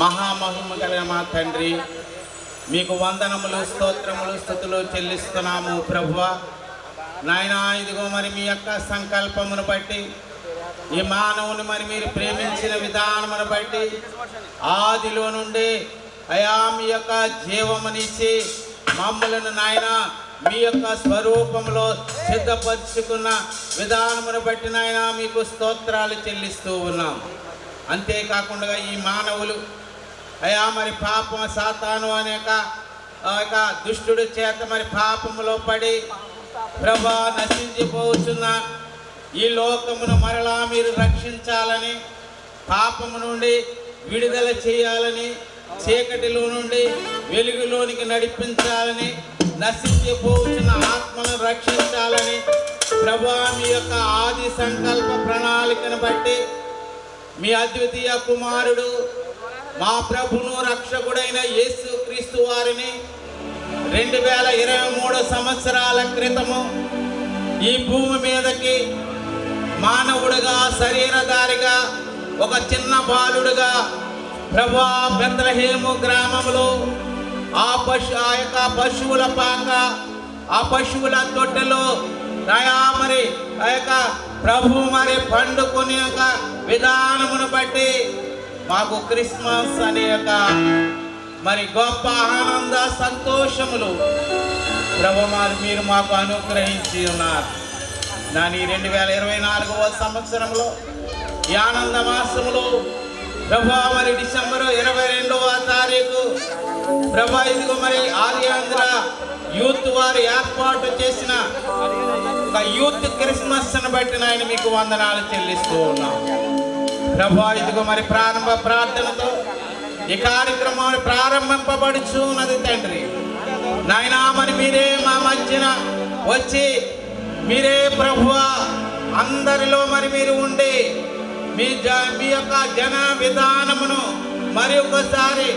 మహామహిమ కలిగిన మా తండ్రి, మీకు వందనములు, స్తోత్రములు, స్తుతులు చెల్లిస్తున్నాము ప్రభువా. నాయనా, ఇదిగో మరి మీ యొక్క సంకల్పమును బట్టి, ఈ మానవుని మరి మీరు ప్రేమించిన విధానమును బట్టి, ఆదిలో నుండి అయా మీ యొక్క జీవమునిచ్చి మమ్మలను నాయన మీ యొక్క స్వరూపంలో సిద్ధపరుచుకున్న విధానమును బట్టి నాయన మీకు స్తోత్రాలు చెల్లిస్తూ ఉన్నాం. అంతేకాకుండా ఈ మానవులు అయా మరి పాపం సాతాను అనేక దుష్టుడి చేత మరి పాపములో పడి ప్రభా నశించిపోతున్న ఈ లోకమును మరలా మీరు రక్షించాలని, పాపము నుండి విడుదల చేయాలని, చీకటిలో నుండి వెలుగులోనికి నడిపించాలని, నశించిపోతున్న ఆత్మను రక్షించాలని ప్రభా మీ యొక్క ఆది సంకల్ప ప్రణాళికను బట్టి మీ అద్వితీయ కుమారుడు మా ప్రభును రక్షకుడైన యేసు క్రీస్తు వారిని 2023 సంవత్సరాల క్రితము ఈ భూమి మీదకి మానవుడిగా, శరీరధారిగా, ఒక చిన్న బాలుడుగా ప్రభా బెత్లెహేము గ్రామంలో ఆ యొక్క పశువుల పాక, ఆ పశువుల తొట్టెలో మరి ఆ యొక్క ప్రభు మరి పండుకొని యొక్క విధానమును బట్టి మాకు క్రిస్మస్ అనే యొక్క మరి గొప్ప ఆనంద సంతోషములు ప్రభు మీరు మాకు అనుగ్రహించి ఉన్నారు. దాని 2024వ సంవత్సరంలో ఈ ఆనంద మాసములో ప్రభా మరి డిసెంబర్ 22వ తారీఖు ప్రభా ఇదిగో మరి ఆర్యాంధ్ర యూత్ వారు ఏర్పాటు చేసిన ఒక యూత్ క్రిస్మస్ ని బట్టి నాయన మీకు వందనాలు చెల్లిస్తూ ఉన్నాం ప్రభా. ఇదిగో మరి ప్రారంభ ప్రార్థనతో ఈ కార్యక్రమం ప్రారంభింపబడుచు ఉన్నది తండ్రి. నాయనా మరి మీరే మా మధ్యన వచ్చి మీరే ప్రభువా అందరిలో మరి మీరు ఉండి మీ యొక్క జన విధానమును మరి ఒకసారి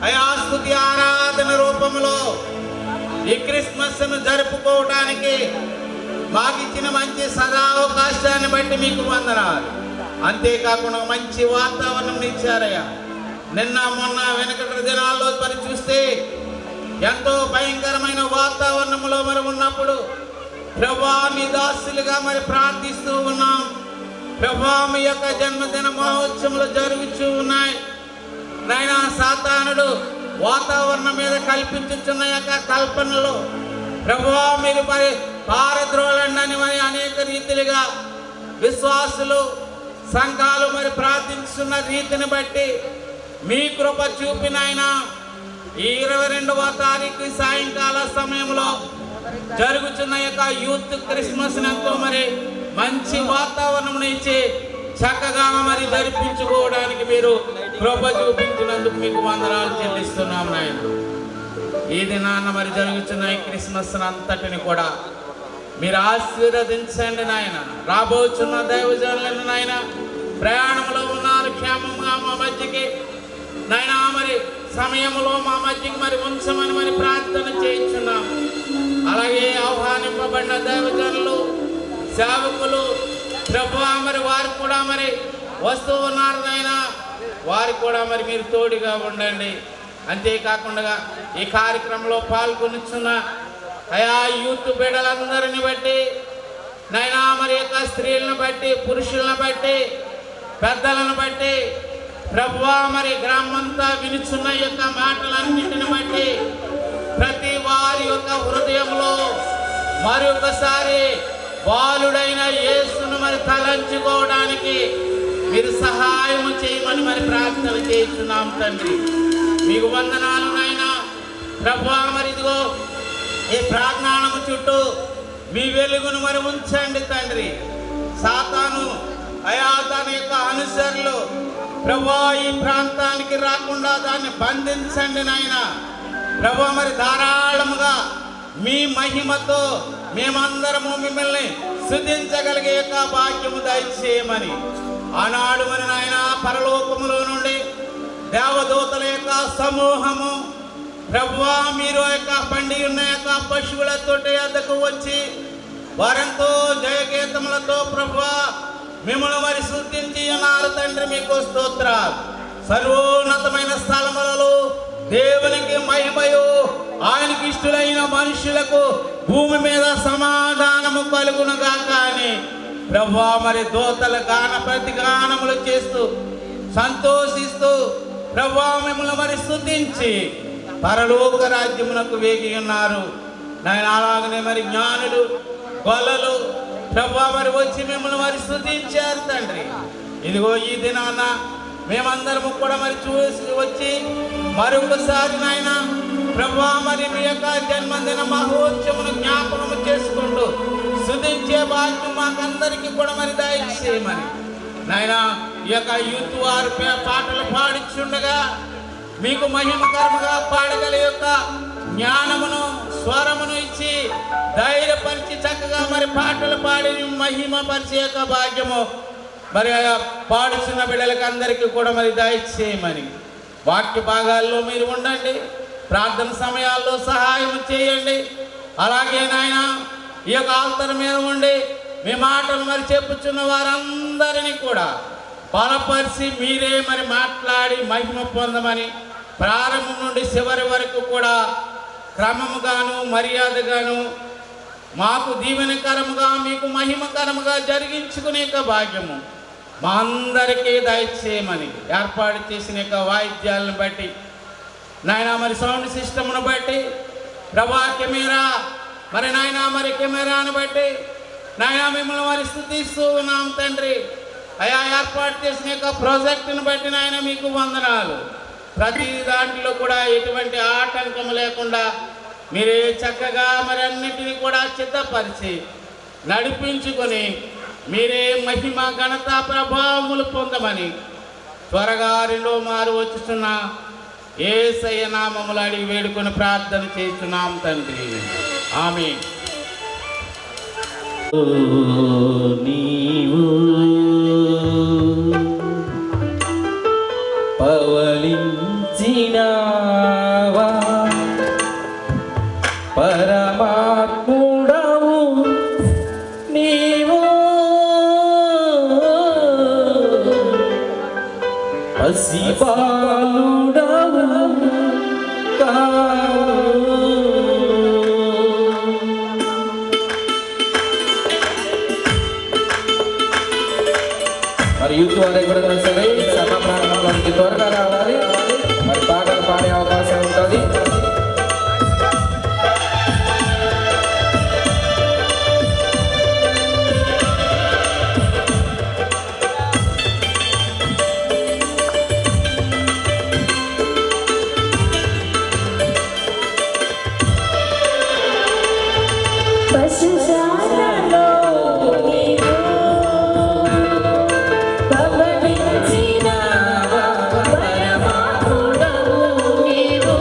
అయాస్తుతి ఆరాధన రూపంలో ఈ క్రిస్మస్ ను జరుపుకోవడానికి మాకు ఇచ్చిన మంచి సదావకాశాన్ని బట్టి మీకు వందనాలు. అంతేకాకుండా మంచి వాతావరణం ఇచ్చారయ్యా. నిన్న మొన్న వెనకటి దినాల్లో మరి చూస్తే ఎంతో భయంకరమైన వాతావరణంలో మరి ఉన్నప్పుడు ప్రభా మీ దాసులుగా మరి ప్రార్థిస్తూ ఉన్నాం. ప్రభా మీ యొక్క జన్మదిన మహోత్సవాలు జరుగుతూ ఉన్నాయి నాయనా. సాతానుడు వాతావరణం మీద కల్పించుచున్న యొక్క కల్పనలు ప్రభా మీరు మరి పారద్రోలండి మరి అనేక రీతిలుగా విశ్వాసులు సంఘాలు మరి ప్రార్థించున్న రీతిని బట్టి మీ కృప చూపినాయన ఈ 22వ తారీఖు సాయంకాల సమయంలో జరుగుతున్న యొక్క యూత్ క్రిస్మస్ ఎంతో మరి మంచి వాతావరణం ఇచ్చి చక్కగా మరి జరిపించుకోవడానికి మీరు కృప చూపించినందుకు మీకు వందనాలు చెల్లిస్తున్నాం నాయన. ఈ దినాన్న మరి జరుగుతున్న ఈ క్రిస్మస్ అంతటిని కూడా మీరు ఆశీర్వదించండి నాయన. రాబోతున్న దైవజనులను నాయన ప్రయాణంలో ఉన్నారు, క్షేమంగా మా మధ్యకి నాయన మరి సమయంలో మా మధ్యకి మరి ఉంచమని మరి ప్రార్థన చేయించున్నాం. అలాగే ఆహ్వానింపబడిన దైవజనులు, సేవకులు ప్రభువా మరి వారు కూడా మరి వస్తూ ఉన్నారు నాయన. వారికి కూడా మరి మీరు తోడుగా ఉండండి. అంతేకాకుండా ఈ కార్యక్రమంలో పాల్గొనిచున్న అయా యూత్ బిడ్డలందరిని బట్టి నైనా మరి యొక్క స్త్రీలను బట్టి, పురుషులను బట్టి, పెద్దలను బట్టి ప్రభువా మరి గ్రామంతా వినుచున్న యొక్క మాటలన్నింటిని బట్టి ప్రతి వారి యొక్క హృదయంలో మరి ఒకసారి బాలుడైన యేసును మరి తలంచుకోవడానికి మీరు సహాయం చేయమని మరి ప్రార్థన చేస్తున్నాం తండ్రి. మీకు వందనాలు నాయన. ప్రభువా మరి ఇదిగో ఈ ప్రాజ్ఞానము చుట్టూ మీ వెలుగును మరి ఉంచండి తండ్రి. సాతాను అయా దాని యొక్క అనుసరులు ప్రభువా ఈ ప్రాంతానికి రాకుండా దాన్ని బంధించండి నాయన. ప్రభువా మరి ధారాళముగా మీ మహిమతో మేమందరము మిమ్మల్ని స్తుతించగలిగే యొక్క భాగ్యము దయచేయమని ఆనాడు మరి నాయన పరలోకములో నుండి దేవదూతల యొక్క సమూహము ప్రభువా మీరు యొక్క పండి ఉన్న యొక్క పశువుల తోటి వద్దకు వచ్చి వారంతో జయగీతములతో ప్రభువా మిమ్మల్ని మరి స్తుతించి ఉన్నారు తండ్రి. మీకు స్తోత్రాలు. సర్వోన్నతమైన స్థలములలో దేవునికి మహిమయు, ఆయనకి ఇష్టలైన మనుషులకు భూమి మీద సమాధానము కలుగునుగాక అని ప్రభువా మరి దూతల గాన ప్రతిగానములు చేస్తూ సంతోషిస్తూ ప్రభువా మిమ్మల్ని మరి స్తుతించి పరలోక రాజ్యమునకు వేగి ఉన్నారు నాయన. అలాగనే మరి జ్ఞానులు గొల్లలు ప్రభువా మరి వచ్చి మిమ్మల్ని మరి స్తుతించారు తండ్రి. ఇదిగో ఈ దినాన మేమందరము కూడా మరి చూసి వచ్చి మరొకసారి నాయన ప్రభువా మరి మీ యొక్క జన్మదిన మహోత్సవమును జ్ఞాపకము చేసుకుంటూ స్తుతించే భాగ్యం మాకందరికీ కూడా మరి దయచేయమని నాయన. ఈ యొక్క యూత్ వారు పాటలు పాడించుండగా మీకు మహిమకరముగా పాడగల యొక్క జ్ఞానమును స్వరమును ఇచ్చి ధైర్యపరిచి చక్కగా మరి పాటలు పాడి మహిమ పరిచే యొక్క భాగ్యము మరి పాడుచున్న బిడ్డలకు అందరికీ కూడా మరి దయచేయమని. వాక్య భాగాల్లో మీరు ఉండండి, ప్రార్థన సమయాల్లో సహాయం చేయండి. అలాగే నాయన ఈ యొక్క ఆల్తర్ మీద ఉండి మీ మాటలు మరి చెప్పుచున్న వారందరినీ కూడా బలపరిచి మీరే మరి మాట్లాడి మహిమ పొందమని ప్రారంభం నుండి చివరి వరకు కూడా క్రమముగాను మర్యాదగాను మాకు దీవెనకరముగా మీకు మహిమకరముగా జరిగించుకునే భాగ్యము మా అందరికీ దయచేయమని. ఏర్పాటు చేసిన యొక్క వాయిద్యాలను బట్టి నాయన మరి సౌండ్ సిస్టమ్ను బట్టి ప్రభా కెమెరా మరి నాయన మరి కెమెరాను బట్టి నాయన మిమ్మల్ని మరి స్తుతిస్తూ ఉన్నాం తండ్రి. అయా ఏర్పాటు చేసిన యొక్క ప్రాజెక్టును బట్టి నాయన మీకు వందనాలు. ప్రతి దాంట్లో కూడా ఎటువంటి ఆటంకం లేకుండా మీరే చక్కగా మరి అన్నిటినీ కూడా సిద్ధపరిచి నడిపించుకొని మీరే మహిమ ఘనత ప్రభావములు పొందమని త్వరగా రెండో మారు వచ్చుచున్న యేసయ్య నామములు అడిగి వేడుకొని ప్రార్థన చేస్తున్నాం తండ్రి. ఆమేన్. నీవు పవలించినావా పరమాత్ముడవు నీవు పసిబాలుడవు మరి యూత్ వారు ఎక్కడైనా సరే సభ ప్రారంభానికి త్వరగా రావాలి. మరి పాటలు పాడే అవకాశం ఉంటుంది. పవలించినావా పరమాత్ముడవు నీవు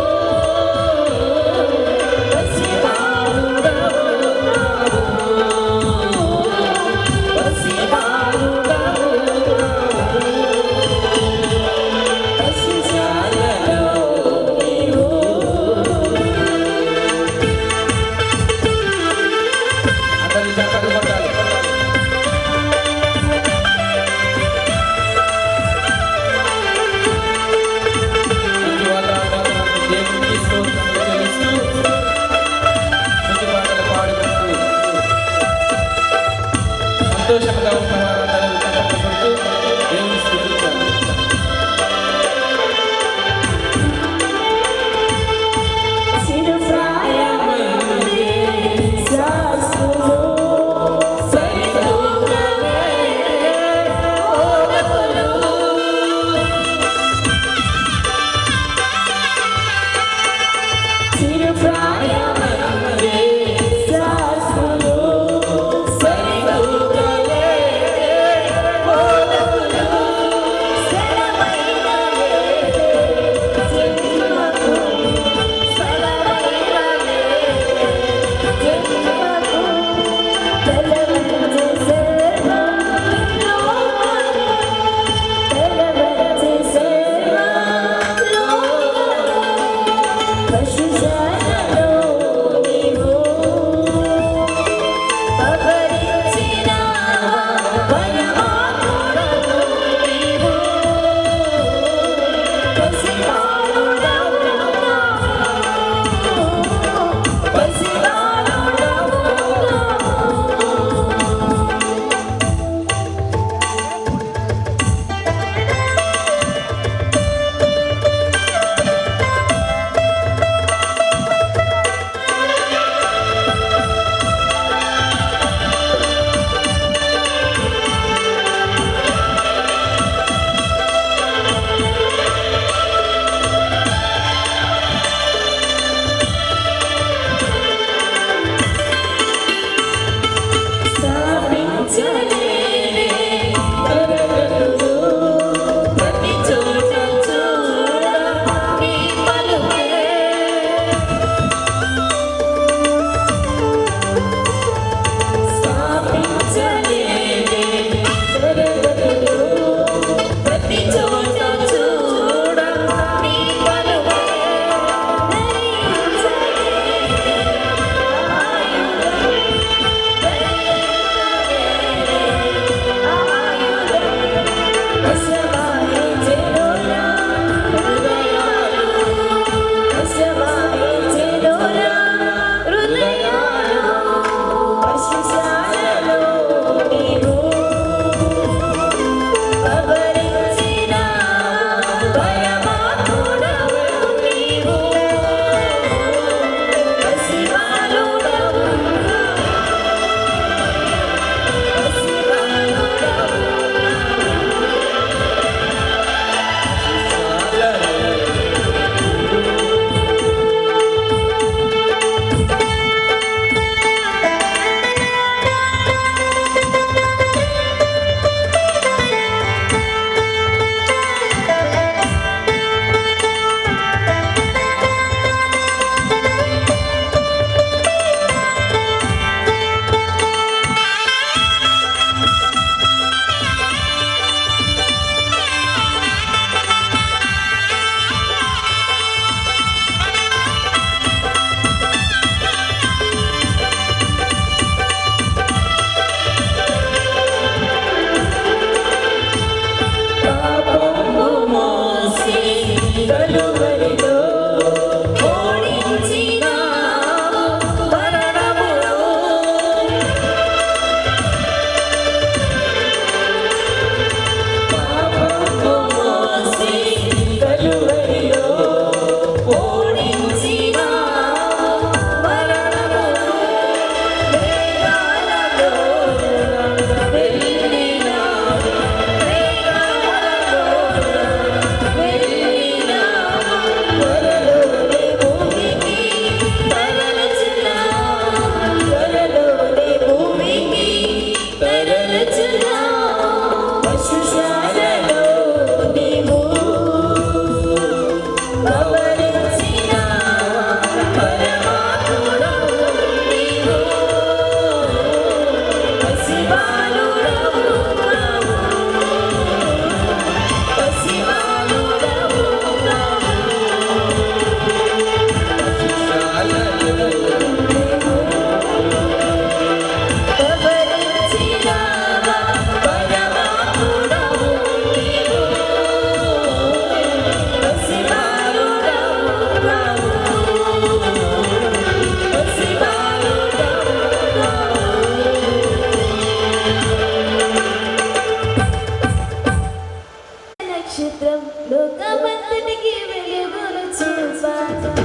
నక్షత్రం లోకమంతటికి వెలుగును చూపా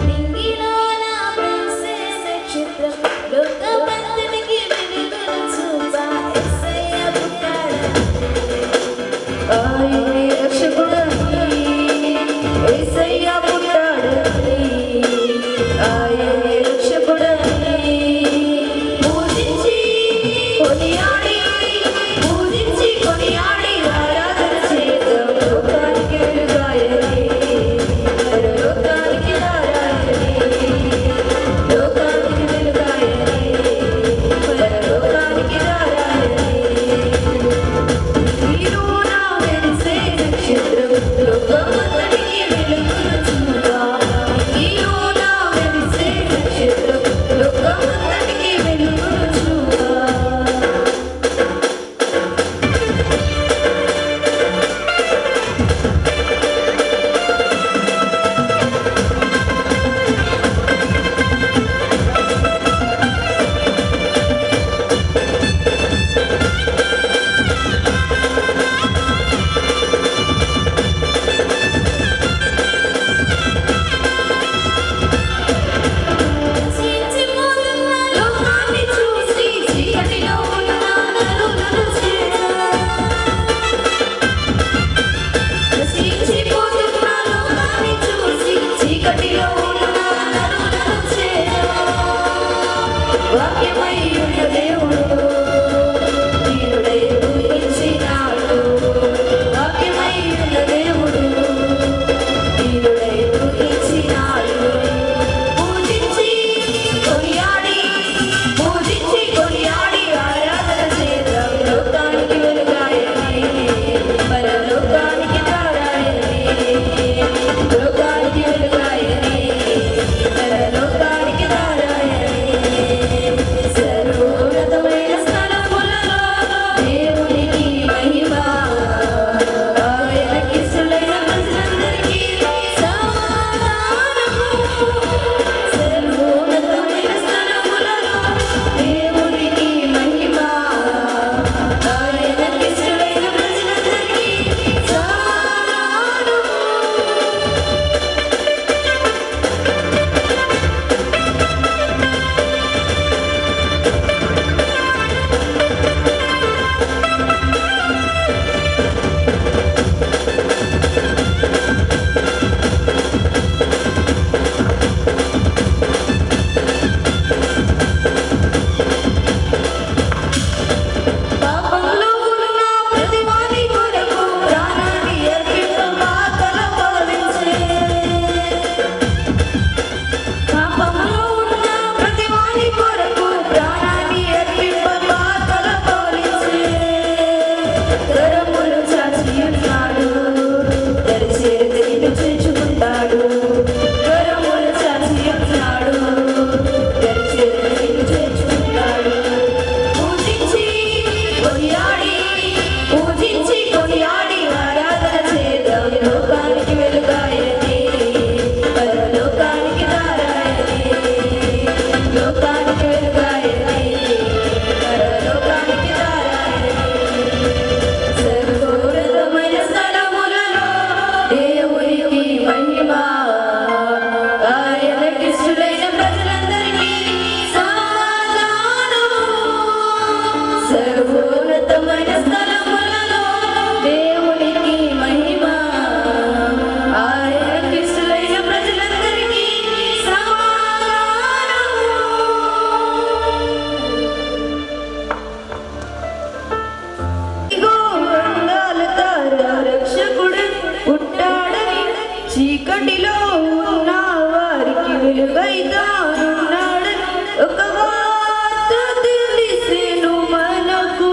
నింగిలో నా మెరిసే నక్షత్రం లోకమంతటికి వెలుగును చూపా యేసయ్య పుట్టాడని ఆయనే రక్షకుడని యేసయ్య పుట్టాడని ఆయనే రక్షకుడని పూజించి కొనియాడి ఆరాధన చేద్దాం లోకానికి వెలుగాయని పరలోకానికి దారాయని లోకానికి వెలుగాయని పరలోకానికి దారాయని నీలో నా వెలిసే నక్షత్రం లోకమంతటికి వెలుగును చూపా నీలో నా వెలిసే నక్షత్రం లోకమంతటికి వెలుగును చూపా లోకాన్ని చూసి చీకటిలో ఉన్న నరులను నశించిపోతున్న లోకాన్ని చూసి చీకటిలో ఉన్న నరులను చేరా వాక్యమై ఉన్న దేవుడు దీనుడై ఊహించినాడు వాక్యమై ఉన్న దేవుడు దీనుడై ఊహించినాడు పూజించి కొనియాడి ఆరాధన చేద్దాం లోకానికి వెలుగాయని పరలోకానికి దారాయని లోకానికి వెలుగాయని పరలోకానికి దారాయని సర్వోన్నతమైన స్థలములలో దేవునికి మహిమ ఆయనకిష్టులైన ప్రజలందరికీ సమాధానము సర్వోన్నతమైన స్థలములలో దేవునికి మహిమ ఆయనకిష్టులైన ప్రజలందరికీ సమాధానము పాపంలో ఉన్న ప్రతివాని కొరకు ప్రాణాన్ని అర్పింపమా తలపోలించే పాపంలో ఉన్న ప్రతివాని కొరకు ప్రాణాన్ని అర్పింపమా తలపోలించే కరములు చాచి ఉన్నాడు దరిచేరి నిన్ను చేర్చుకుంటాడు కరములు చాచి ఉన్నాడు దరిచేరి నిన్ను చేర్చుకుంటాడు పూజించి కొనియాడి ఆరాధన చేద్దాం లోకానికి వెలుగాయని పరలోకానికి దారాయని లోకానికి వెలుగాయని పరలోకానికి దారాయని సర్వోన్నతమైన స్థలములలో దేవునికి మహిమ ఆయనకిష్టులైన ప్రజలందరికీ సమాధానము సర్వోన్నతమైన స్థలములలో దేవునికి మహిమ ఆయనకిష్టులైన ప్రజలందరికీ సమాధానము ఇదిగో అందాల తార రక్షకుడు పుట్టాడని చీకటిలో ఉన్న వారికి వెలుగైతానున్నాడని ఒక వార్త తెలిసెను మనకు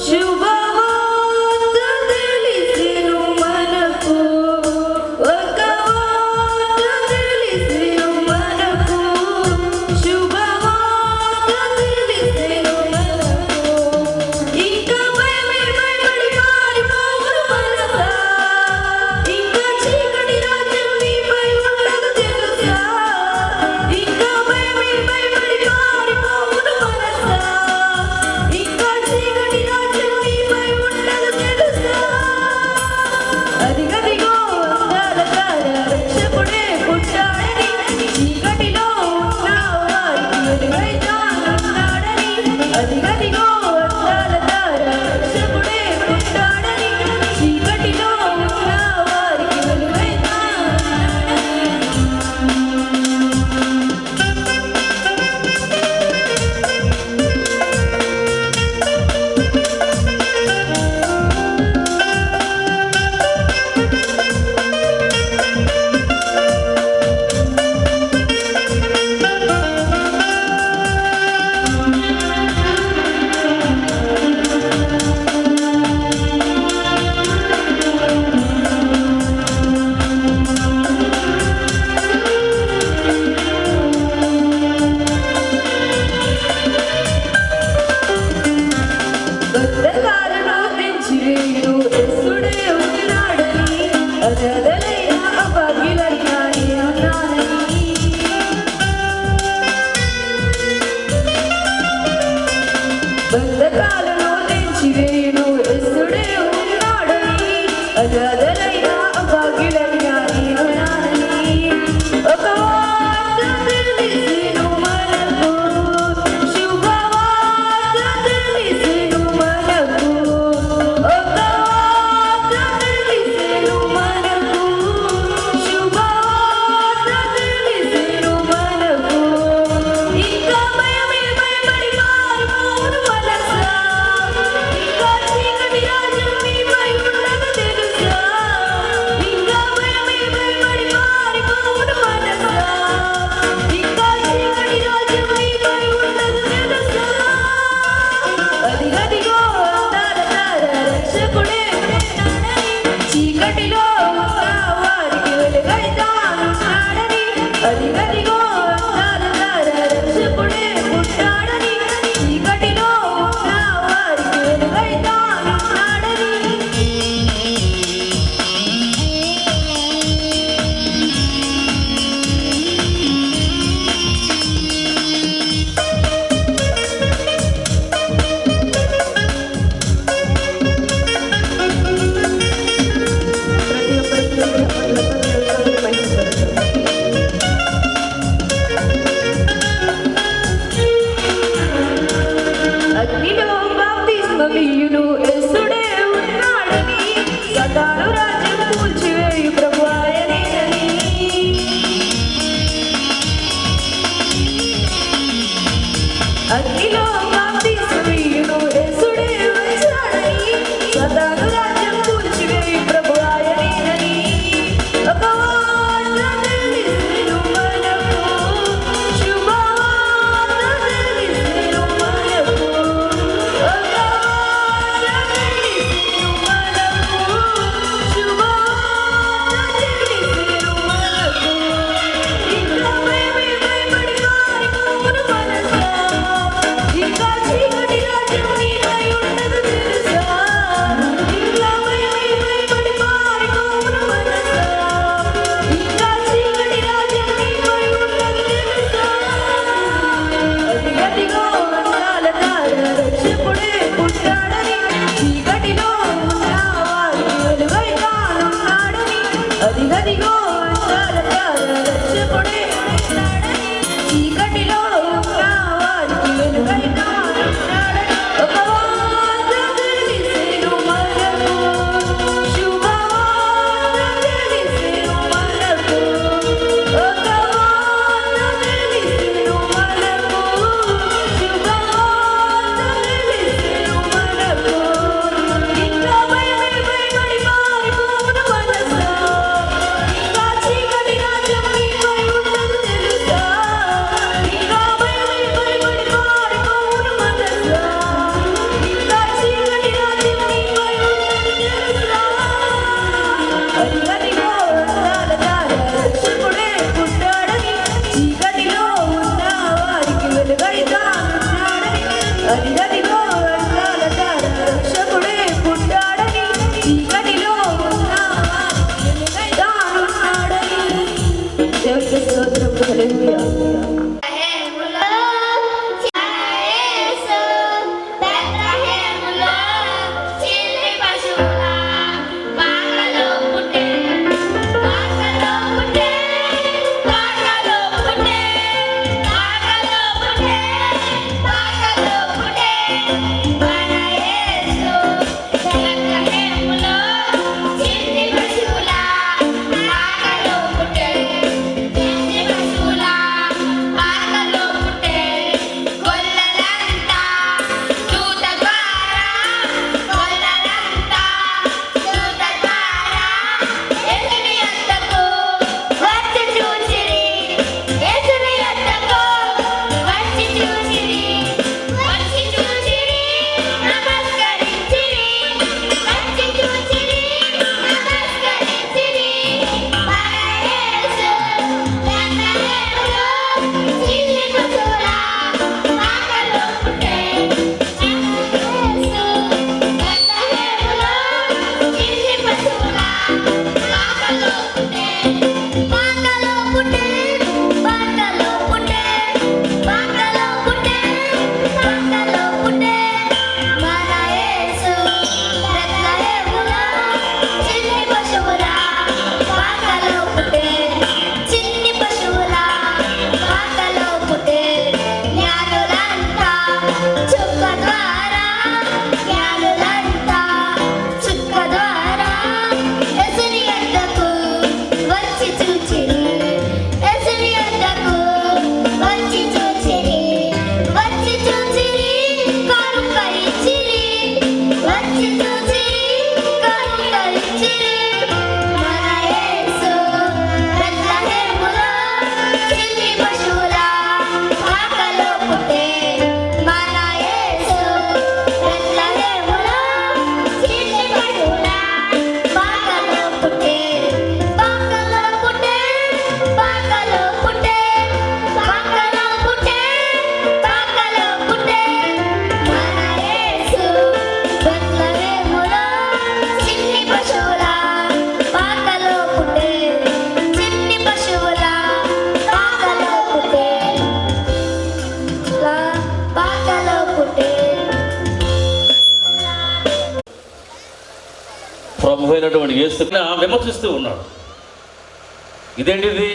శుభవార్త తెలిసెను మనకు ఒక వార్త తెలిసెను మనకు శుభవార్త తెలిసెను మనకు ఇంకా భయమే భయపడి పారిపోవును మనసా ఇంకా చీకటి రాజ్యం నీపై ఉండదు తెలుసా యేసుడే ఉన్నాడని అనాథలైన అభాగ్యులైన నేనున్నానని బంధకాలను తెంచివేయును యేసుడే ఉన్నాడని అనాథలైన అభాగ్యులైన నేనున్నానని ఒక వార్త తెలిసెను మనకు శుభవార్త తెలిసెను మనకు ఒక వార్త ప్రభు అయినటువంటి యేసుని విమర్శిస్తూ ఉన్నాడు. ఇదేంటిది,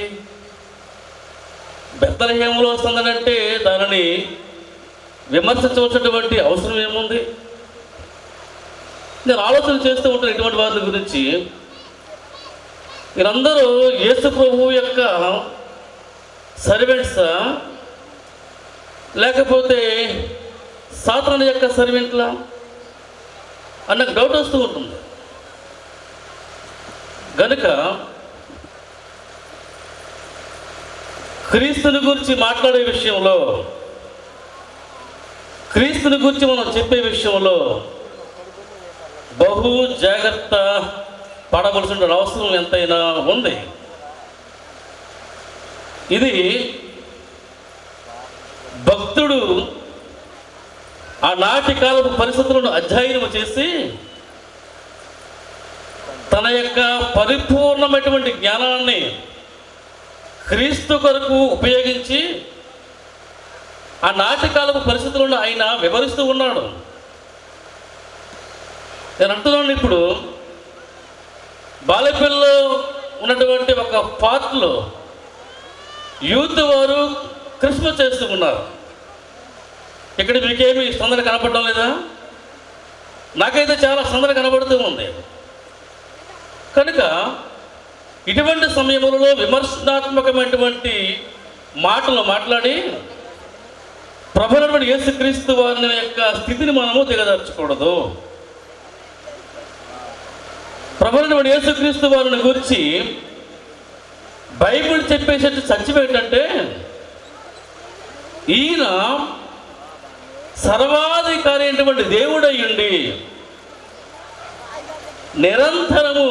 బెత్లెహేములో వస్తుందనంటే దానిని విమర్శించవలసినటువంటి అవసరం ఏముంది? నేను ఆలోచన చేస్తూ ఉంటాను ఇటువంటి వారి గురించి. మీరందరూ యేసు ప్రభువు యొక్క సర్వెంట్సా లేకపోతే సాతాను యొక్క సర్వెంట్లా అని నాకు డౌట్ వస్తూ ఉంటుంది. కనుక క్రీస్తుని గురించి మాట్లాడే విషయంలో, క్రీస్తుని గురించి మనం చెప్పే విషయంలో బహు జాగ్రత్త పడవలసిన అవసరం ఎంతైనా ఉంది. ఇది భక్తుడు ఆనాటి కాలపు పరిస్థితులను అధ్యయనం చేసి తన యొక్క పరిపూర్ణమైనటువంటి జ్ఞానాన్ని క్రీస్తు కొరకు ఉపయోగించి ఆ నాటి కాలపు పరిస్థితులను ఆయన వివరిస్తూ ఉన్నాడు. నేను అంటున్నాను, ఇప్పుడు బాలపిల్లలో ఉన్నటువంటి ఒక పార్ట్లో యూత్ వారు క్రిస్మస్ చేస్తూ ఉన్నారు. ఇక్కడ మీకేమి సందడి కనపడడం లేదా? నాకైతే చాలా సందడి కనబడుతూ ఉంది. కనుక ఇటువంటి సమయంలో విమర్శనాత్మకమైనటువంటి మాటలు మాట్లాడి ప్రభువైనటువంటి యేసుక్రీస్తు వారి యొక్క స్థితిని మనము దిగజార్చకూడదు. ప్రభువైనటువంటి యేసుక్రీస్తు వారిని గురించి బైబిల్ చెప్పేసేటి సత్యం ఏంటంటే, ఈయన సర్వాధికారి అయినటువంటి దేవుడయ్యుండి నిరంతరము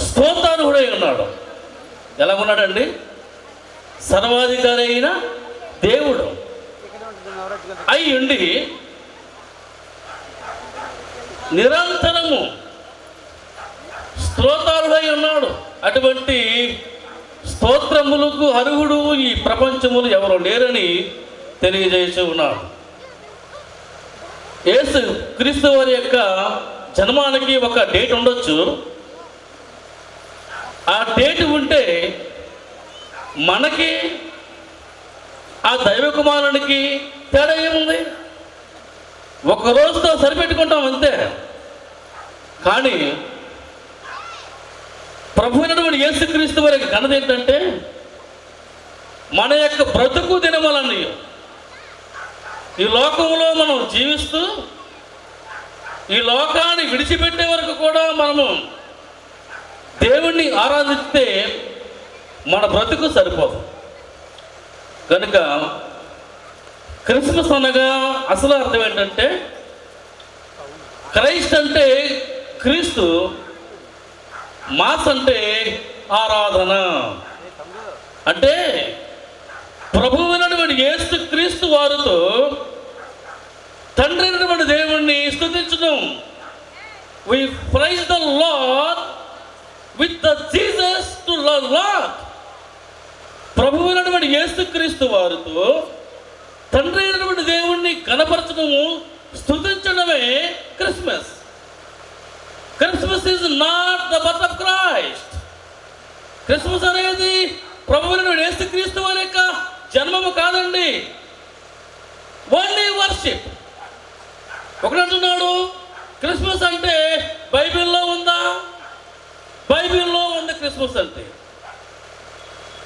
స్తోత్రార్హుడై ఉన్నాడు. ఎలా ఉన్నాడండి? సర్వాధికారి అయిన దేవుడు అయ్యుండి నిరంతరము స్తోత్రార్హుడై ఉన్నాడు. అటువంటి స్తోత్రములకు అర్హుడు ఈ ప్రపంచములు ఎవరు లేరని తెలియజేస్తూ ఉన్నాడు. యేసు క్రీస్తు వారి యొక్క జన్మానికి ఒక డేట్ ఉండొచ్చు. ఆ డేట్ ఉంటే మనకి ఆ దైవ కుమారునికి తేడా ఏముంది? ఒక రోజుతో సరిపెట్టుకుంటాం అంతే. కానీ ప్రభు అయినటువంటి యేసుక్రీస్తు వారి ఘనత ఏంటంటే, మన యొక్క బ్రతుకు దినములన్నీ ఈ లోకంలో మనం జీవిస్తూ ఈ లోకాన్ని విడిచిపెట్టే వరకు కూడా మనము దేవుణ్ణి ఆరాధిస్తే మన బ్రతుకు సరిపోదు. కనుక క్రిస్మస్ అనగా అసలు అర్థం ఏంటంటే, క్రైస్ట్ అంటే క్రీస్తు, మాస్ అంటే ఆరాధన. అంటే ప్రభువైనటువంటి యేసు క్రీస్తు వారితో తండ్రి అయినటువంటి దేవుణ్ణి స్తుతించడం. We praise the Lord with the Jesus to the Lord. ప్రభువైనటువంటి యేసు క్రీస్తు వారితో తండ్రి అయినటువంటి దేవుణ్ణి కనపరచడము, స్తుతించడమే Christmas. Christmas is not the birth of Christ. Christmas అనేది ప్రభువైనటువంటి యేసు క్రీస్తు వారి యొక్క జన్మము కాదండి. Only worship. ఒకడంటున్నాడు, క్రిస్మస్ అంటే బైబిల్లో ఉందా? బైబిల్లో ఉంది క్రిస్మస్ అంటే.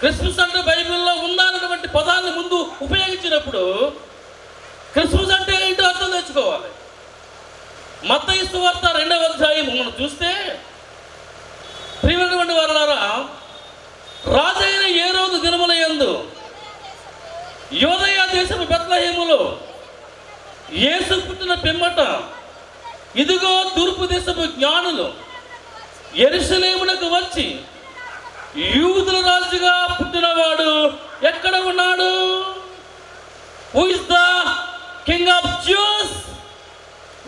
క్రిస్మస్ అంటే బైబిల్లో ఉందా అన్నటువంటి పదాన్ని ముందు ఉపయోగించినప్పుడు క్రిస్మస్ అంటే ఏంటో అర్థం తెచ్చుకోవాలి. మత్తయి సువార్త 2వ అధ్యాయం మనం చూస్తే, ప్రియమైనటువంటి వారలారా, రాజైన హేరోదు దినముల యందు యోదయ దేశపు బెత్లెహేములో యేసు పుట్టిన పిమ్మట, ఇదిగో తూర్పు దేశపు జ్ఞానులు యెరూషలేమునకు వచ్చి, యూదుల రాజుగా పుట్టినవాడు ఎక్కడ ఉన్నాడు? Who is the king of juice?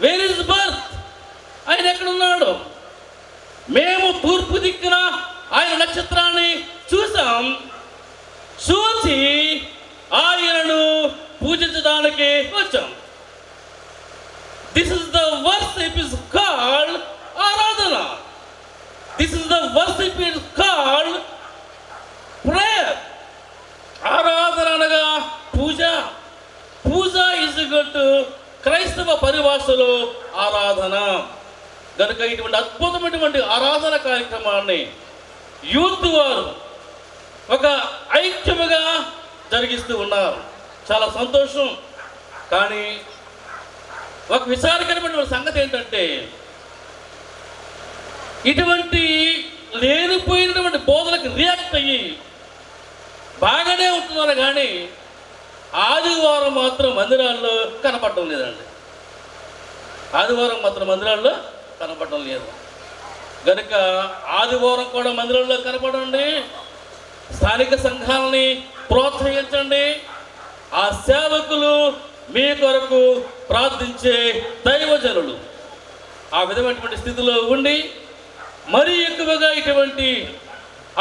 Where is birth? ఆయన ఎక్కడ ఉన్నాడు? మేము తూర్పు దిక్కున ఆయన నక్షత్రాన్ని చూసాం, చూసి ఆయనను పూజించడానికి వచ్చాం. This is the worship is called ఆరాధన. This is the worship is called prayer. ఆరాధన అనగా puja. Puja is equal to క్రైస్తవ పరిభాషలో ఆరాధన. కనుక ఇటువంటి అద్భుతమైనటువంటి ఆరాధన కార్యక్రమాన్ని యూత్ వారు ఒక ఐక్యముగా జరిగిస్తూ ఉన్నారు. చాలా సంతోషం. కానీ ఒక విచారకరమైన సంగతి ఏంటంటే, ఇటువంటి లేనిపోయినటువంటి బోధలకు రియాక్ట్ అయ్యి బాగానే ఉంటున్నారు, కానీ ఆదివారం మాత్రం మందిరాల్లో కనపడటం లేదండి. ఆదివారం మాత్రం మందిరాల్లో కనపడటం లేదు. కనుక ఆదివారం కూడా మందిరాల్లో కనపడండి. స్థానిక సంఘాలని ప్రోత్సహించండి. ఆ సేవకులు మీ కొరకు ప్రార్థించే దైవజనులు ఆ విధమైనటువంటి స్థితిలో ఉండి మరీ ఎక్కువగా ఇటువంటి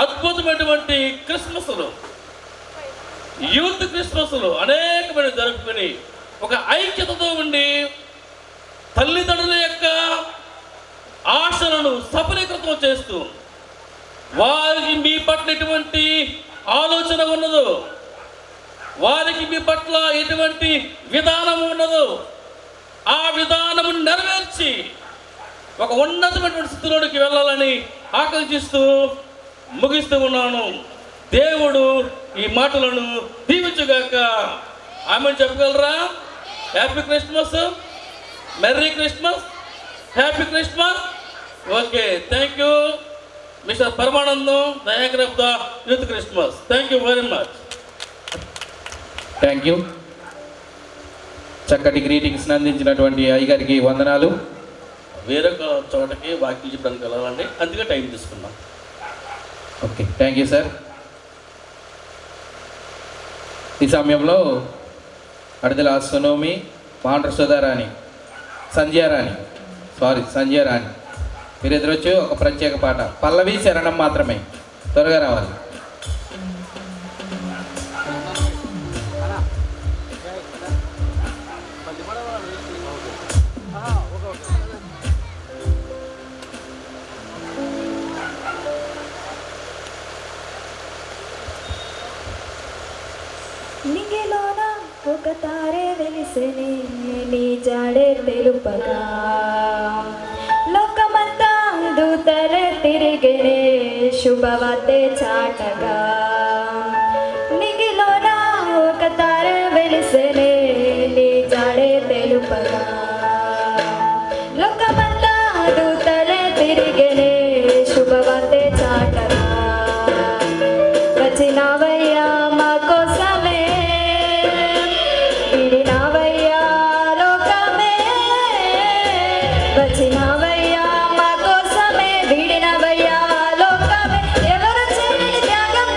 అద్భుతమైనటువంటి క్రిస్మస్లు, యూత్ క్రిస్మస్లు అనేకమైన జరుపుకొని ఒక ఐక్యతతో ఉండి తల్లిదండ్రుల యొక్క ఆశలను సఫలీకృతం చేస్తూ వారికి మీ పట్ల ఎటువంటి ఆలోచన ఉన్నదో, వారికి మీ పట్ల ఎటువంటి విధానం ఉన్నదో ఆ విధానము నెరవేర్చి ఒక ఉన్నతమైనటువంటి స్థితిలోనికి వెళ్ళాలని ఆకాంక్షిస్తూ ముగిస్తూ ఉన్నాను. దేవుడు ఈ మాటలను దీవించుగాక. ఆమె చెప్పగలరా? Happy Christmas, merry Christmas, happy Christmas. Okay, thank you mister Paramanandam, director of the youth Christmas. Thank you very much. Thank you. చక్కటి గ్రీటింగ్స్ అందించినటువంటి అయ్యగారికి వందనాలు. వేరొక చోటకి వాక్యం చెప్పడానికి వెళ్ళాలండి, అందుకే టైం తీసుకున్నాం. Okay, thank you sir. ఈ సమయంలో అడిదల సునోమి, పాండ్ర సుధారాణి, సంధ్యారాణి వీరిద్దరు వచ్చి ఒక ప్రత్యేక పాట, పల్లవి శరణం మాత్రమే. త్వరగా రావాలి. నింగిలోన ఒక తారే వెలిసెనే నీ జాడే తెలుపగా, లోకమంతా దూతలే తిరిగెనే శుభవార్తే చాటగా. నింగిలోన ఒక తారే వెలిసెనే నీ జాడే తెలుపగా, లోకమంతా దూతలే తిరిగెనే శుభవార్తే చాటగా. వచ్చినావయ్యా మా కోసమే, విడినావయ్యా లోకమే. వచ్చినావయ్యా మా కోసమే, విడినవయ్యా లోకమే. ఎవరు చేయని త్యాగం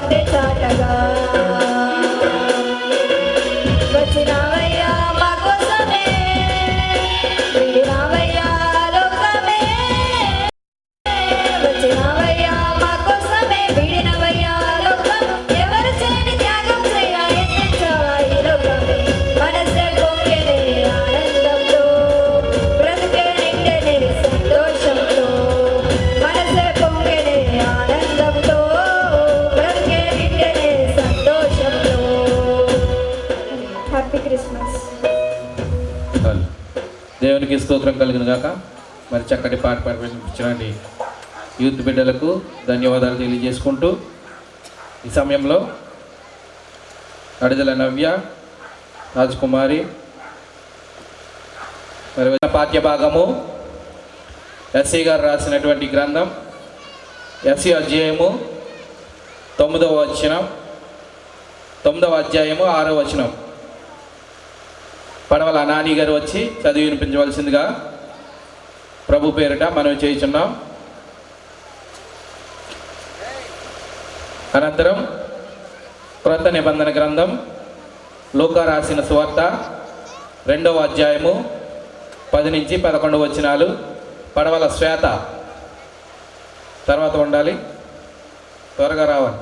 శుభవార్త చాటగా వచ్చినావయ్యా మా కోసమే విడినావయ్యా లోకమే వచ్చినావయ్యా మా కోసమే విడినవయ్యా లోకం ఎవరు చేయని త్యాగం చేయ ఎత్తించావా ఈ లోకమే మనసే పొంగెనే ఆనందంతో బ్రతుకే నిండెనే సంతోషంతో మనసే పొంగెనే ఆనందంతో బ్రతుకే నిండెనే సంతోషంతో హ్యాపీ క్రిస్మస్. చాలు. దేవునికి స్తోత్రం కలిగిన గాక. మరి చక్కటి పాట పరిపించండి యూత్ బిడ్డలకు ధన్యవాదాలు తెలియజేసుకుంటూ ఈ సమయంలో అడిదల నవ్య రాజకుమారి మరి పాఠ్య భాగము ఎస్సీ గారు రాసినటువంటి గ్రంథం ఎస్సీ అధ్యాయము 9వ అధ్యాయము 6వ వచనం పడవల నాని గారు వచ్చి చదివి వినిపించవలసిందిగా ప్రభు పేరిట మనం చేయుచున్నాం. అనంతరం క్రొత్త నిబంధన గ్రంథం లూకా రాసిన సువార్త 2వ అధ్యాయము 10 నుంచి 11 వచనాలు పడవల శ్వేత తర్వాత ఉండాలి. త్వరగా రావాలి.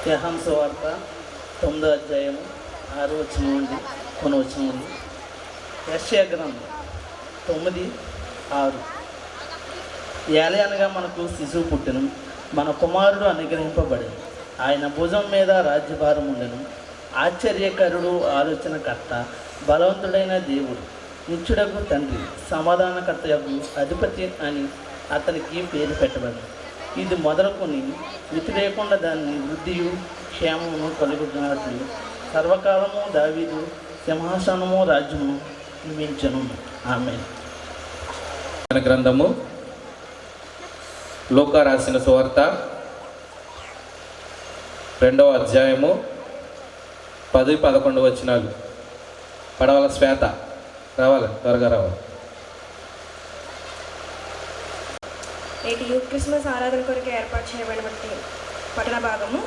యెహోవా సువార్త 9వ అధ్యాయము 6వ వచనం నుండి కొన్ని వచనం ఉంది. యెషయా గ్రంథం 9:6 ఏలే అనగా మనకు శిశువు పుట్టెను, మన కుమారుడు అనుగ్రహింపబడెను, ఆయన భుజం మీద రాజ్యభారం ఉండెను. ఆశ్చర్యకరుడు, ఆలోచనకర్త, బలవంతుడైన దేవుడు, నిత్యుడకు తండ్రి, సమాధానకర్తయగు అధిపతి అని అతనికి పేరు పెట్టబడింది. ఇది మొదలుకొని మితి లేకుండా దాన్ని వృద్ధియు క్షేమమును కలుగుతున్నట్లు సర్వకాలము దావీదు సింహాసనము రాజ్యమును నియమించను. ఆమేన్. గ్రంథము లూకా రాసిన సువార్త 2వ అధ్యాయము 10-11 వచనాలు పడవల శ్వేత రావాలి, త్వరగా రావాలి. నేటి యూత్ క్రిస్మస్ ఆరాధన కొరకు ఏర్పాటు చేయబడినటువంటి పట్టణ భాగము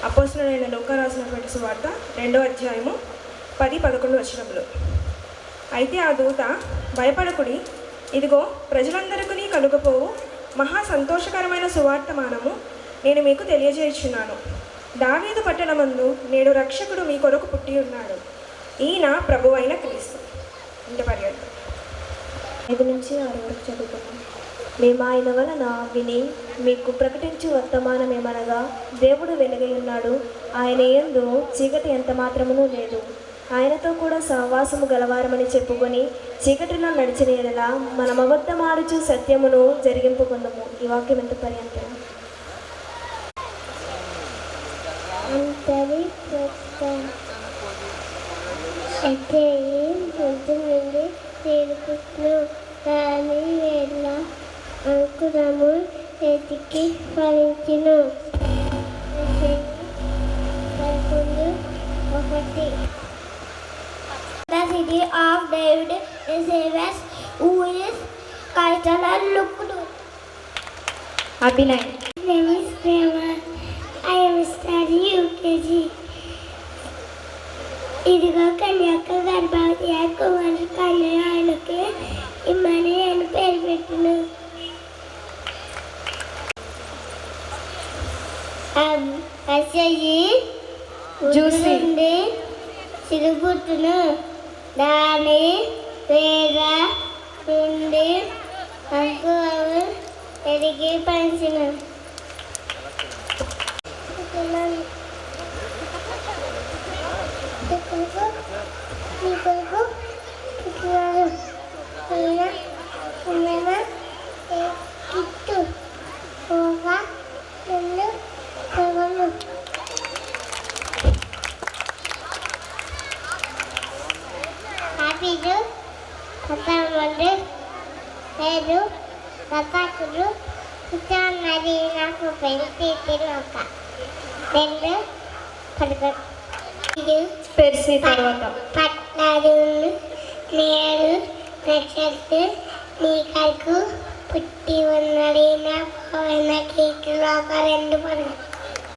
అపోస్తలుడైన లూకా రాసినటువంటి సువార్త 2వ అధ్యాయము 10-11 వచనములు. అయితే ఆ దూత, భయపడకుడి, ఇదిగో ప్రజలందరికీ కలుగపోవు మహా సంతోషకరమైన సువార్తమానము నేను మీకు తెలియజేయుచున్నాను. దావీదు పట్టణమందు నేడు రక్షకుడు మీ కొరకు పుట్టి ఉన్నాడు. ఈయన ప్రభు అయిన క్రీస్తు. ఇంత పర్యటన 5 నుంచి 6 వరకు చదువుకున్నాం. మేము ఆయన వలన విని మీకు ప్రకటించు వర్తమానం ఏమనగా, దేవుడు వెలుగై ఉన్నాడు, ఆయన యందు చీకటి ఎంత మాత్రమునూ లేదు. ఆయనతో కూడా సహవాసము గలవారమని చెప్పుకొని చీకటిలో నడిచిన ఎడల మనం అబద్ధమాడుచు సత్యమును జరిగింపుకుందాము. ఈ వాక్యం ఎంత పర్యంతం. అంతరి నుండి తీరుకును దాని వేళ అంకురము చేతికి ఫలించును. 11:1 The city of David is Savior who is Christ and looked. Abhinay. Name is Prema. I am studying UKG. ఇదిగో కన్యాక గర్భవతి కుమారు కన్య ఆయనకి ఇమ్మని ఆయన పేరు పెట్టిను. జూసి సిరుగుతును దాని పేద నుండి అంకురము ఎదిగి పంచును. Happy Katamandu Hedu Katakuru Kita Marina Kupenti Tiloka రెండు పదకొండు పెర్సీ తర్వాత పట్నాడు నేడు నక్షత్రం నీ కడుకు పుట్టి ఉన్నది నా పవన కీర్తిలో ఒక రెండు పదకొండు.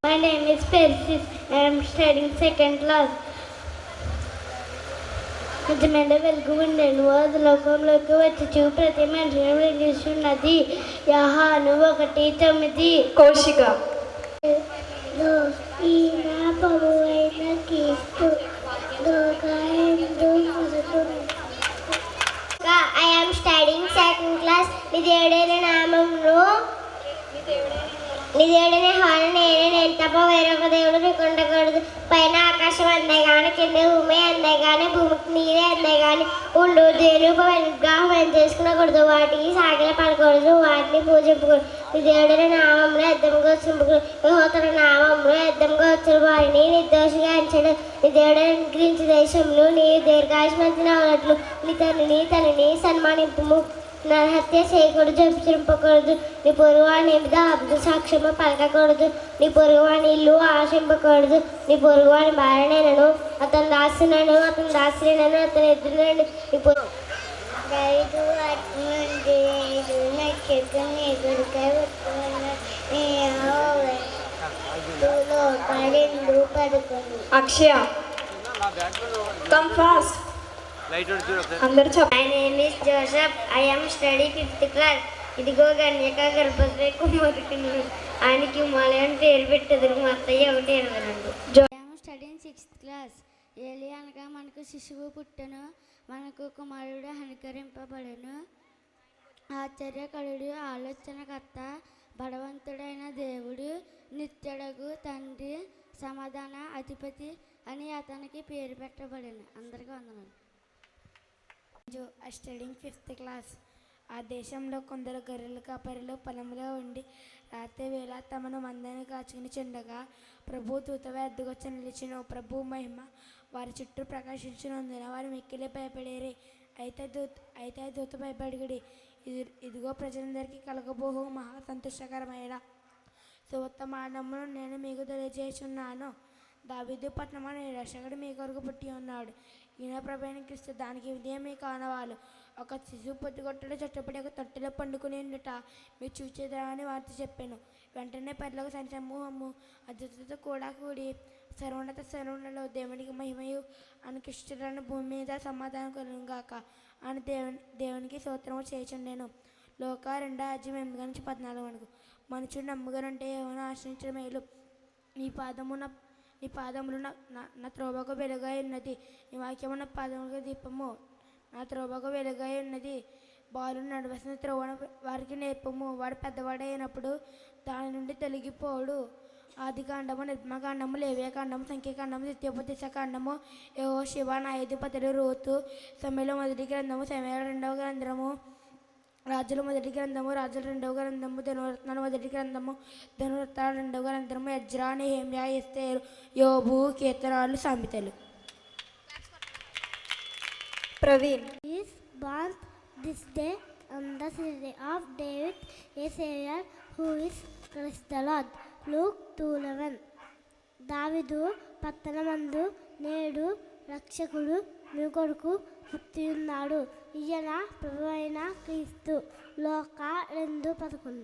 My name is Persis. I am studying second class. నిజమైన వెలుగు ఉండేను అది లోకంలోకి వచ్చి ప్రతి మనిషిని వెలిగిస్తున్నది. యెహోవా 1:9. కౌశిక ఈయన ప్రభువైన క్రీస్తు I am studying second class. నీ దేవుడైన నామమును నీ దేవుడైన యెహోవాను నేను తప్ప వేరొక దేవుడు నీకు ఉండకూడదు. పైన ఆకాశం అందే కానీ కింద భూమి అందే కానీ భూమికి నీరే అందే కానీ ఉండు దేవుడు విగ్రహం చేసుకునకూడదు. వాటికి సాగిల పడకూడదు, వాటిని పూజింపకూడదు. నీ దేవుడైన నామంలో యుద్ధంగా వచ్చిన యెహోవా నామంలో యుద్ధంగా వచ్చిన వారిని నిర్దోషిగా ఎంచడు. నీ దేవుడైన గురించి దేశంలో నీ దీర్ఘాయుష్మంతున ఉన్నట్లు నీ తనని సన్మానింపు. నరహత్య చేయకూడదు, జపించకూడదు. నీ పొరుగువాని మీద అబద్ధ సాక్ష్యము పలకకూడదు. నీ పొరుగువాని ఇల్లు ఆశింపకూడదు. నీ పొరుగువాని భార్యనైనను అతని దాసినను అతని దాసినను అతని ఎదురునను నీ పొరుగు అక్షయ కమ్ ఫాస్ట్ అందరు చెప్పండి. My name is Joseph. I am studying 5th class. ఇదిగో గణ్యక గర్భశ్రీ కుమారుడు ఆయనకి హిమాలయన్ పేరు పెట్టదురు. మా అత్తయ్య 1:22. I am studying 6th class. ఏలి అనగా మనకు శిశువు పుట్టెను, మనకు కుమారుడు అనుకరింపబడెను. ఆశ్చర్యకరుడు, ఆలోచనకర్త, బలవంతుడైన దేవుడు, నిత్యుడగు తండ్రి, సమాధాన అధిపతి అని అతనికి పేరు పెట్టబడెను. అందరికీ వందనాలు. Studying 5th class. ఆ దేశంలో కొందరు గొర్రెల కాపరులు పొలంలో ఉండి రాత్రి వేళ తమను మందని కాచుకుని చుండగా ప్రభు దూత ఎద్దుకొచ్చి నిలిచిన ప్రభు మహిమ వారి చుట్టూ ప్రకాశించినందున వారు మిక్కిలి భయపడేరి. అయితే దూత భయపడిగుడి, ఇదిగో ప్రజలందరికీ కలగబోహు మహా సంతోషకరమైన సువర్తమానమును నేను మీకు తెలియజేస్తున్నాను. దావీదు పట్టణమున రక్షకుడు మీ కొరకు పుట్టి ఉన్నాడు. ఈయన ప్రభువైన క్రీస్తు. దానికి విజయం మీకు కానవాలు. ఒక శిశువు పొద్దుగొట్టలో చుట్టపడి ఒక తొట్టెలో పండుకుని ఉండుట మీరు చూచేదామని వారితో చెప్పాను. వెంటనే పరిలోక సమూహము అద్భుతతో కూడా కూడి సర్వోన్నత దేవునికి మహిమయు అనుకృష్టులను భూమి మీద సమాధానం కలుగుగాక అని దేవునికి స్తోత్రము చేయుచుండెను. లోక 2:8-14 మనుషుడు నమ్ముగానంటే ఏమైనా ఆశ్రయించడం మేలు. నీ పాదములు నా త్రోవకు వెలుగై ఉన్నది. నీ వాక్యము నా పాదములకు దీపము. నా త్రోవకు వెలుగై ఉన్నది. బాలును నడవలసిన త్రోవను వారికి నేర్పము. వాడు పెద్దవాడైనప్పుడు దాని నుండి తొలగిపోడు. ఆదికాండము, నిర్గమకాండము, లేవియకాండము, సంఖ్యాకాండము, ద్వితీయోపదేశకాండము, యెహోషువ, న్యాయాధిపతులు, రూతు, సమూయేలు మొదటి గ్రంథము, సమూయేలు 2వ గ్రంథము, రాజుల మొదటి గ్రంథము, రాజుల 2వ గ్రంథము, ధనురత్నాల మొదటి గ్రంథము, ధనురత్నాల 2వ గ్రంథము, ఎజ్రా, నెహెమ్యా, ఎస్తేరు, యోబు, కీర్తనలు, సామెతలు. Praveen is born this day on the city of David, a Savior who is Christ the Lord. Luke 2:11. దావీదు పట్టణమందు నేడు రక్షకుడు మీ కొరకు పుట్టి ఉన్నాడు. ఈయన ప్రభువైన క్రీస్తు. లోక 2:11.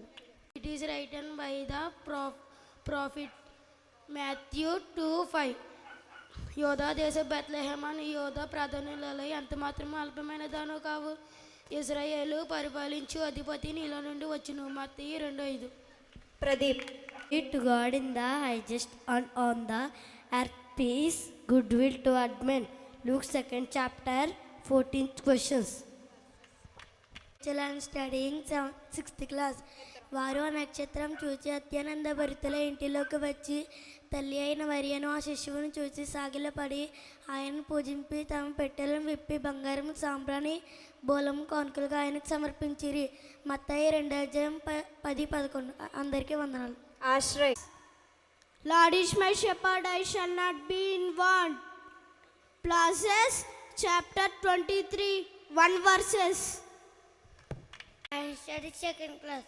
It is written by the prophet Matthew 2:5. యోధా దేశ బెత్లెహేమ, యోధా ప్రాధాన్యులలో ఎంత మాత్రం అల్పమైన దానో కావు. ఇజ్రాయేలు పరిపాలించు అధిపతి నీలో నుండి వచ్చును. మత్తయి 2:5. Pradeep To God in the highest and on the earth peace, goodwill toward men. Luke 2nd chapter 14th questions. Studying 6th class. వారు ఆ నక్షత్రం చూసి అత్యానంద భరితుల ఇంటిలోకి వచ్చి తల్లి అయిన మరియను ఆ శిశువును చూసి సాగిలపడి ఆయనను పూజింపి తమ పెట్టెలను విప్పి బంగారం, సాంబ్రాణి, బోలము, కానుకలుగా ఆయనకు సమర్పించిరి. మత్తయి 2:10-11. అందరికీ వందనాలు. Ashray Lord is my shepherd, I shall not be in want. Places chapter 23, 1 verses. I study second class.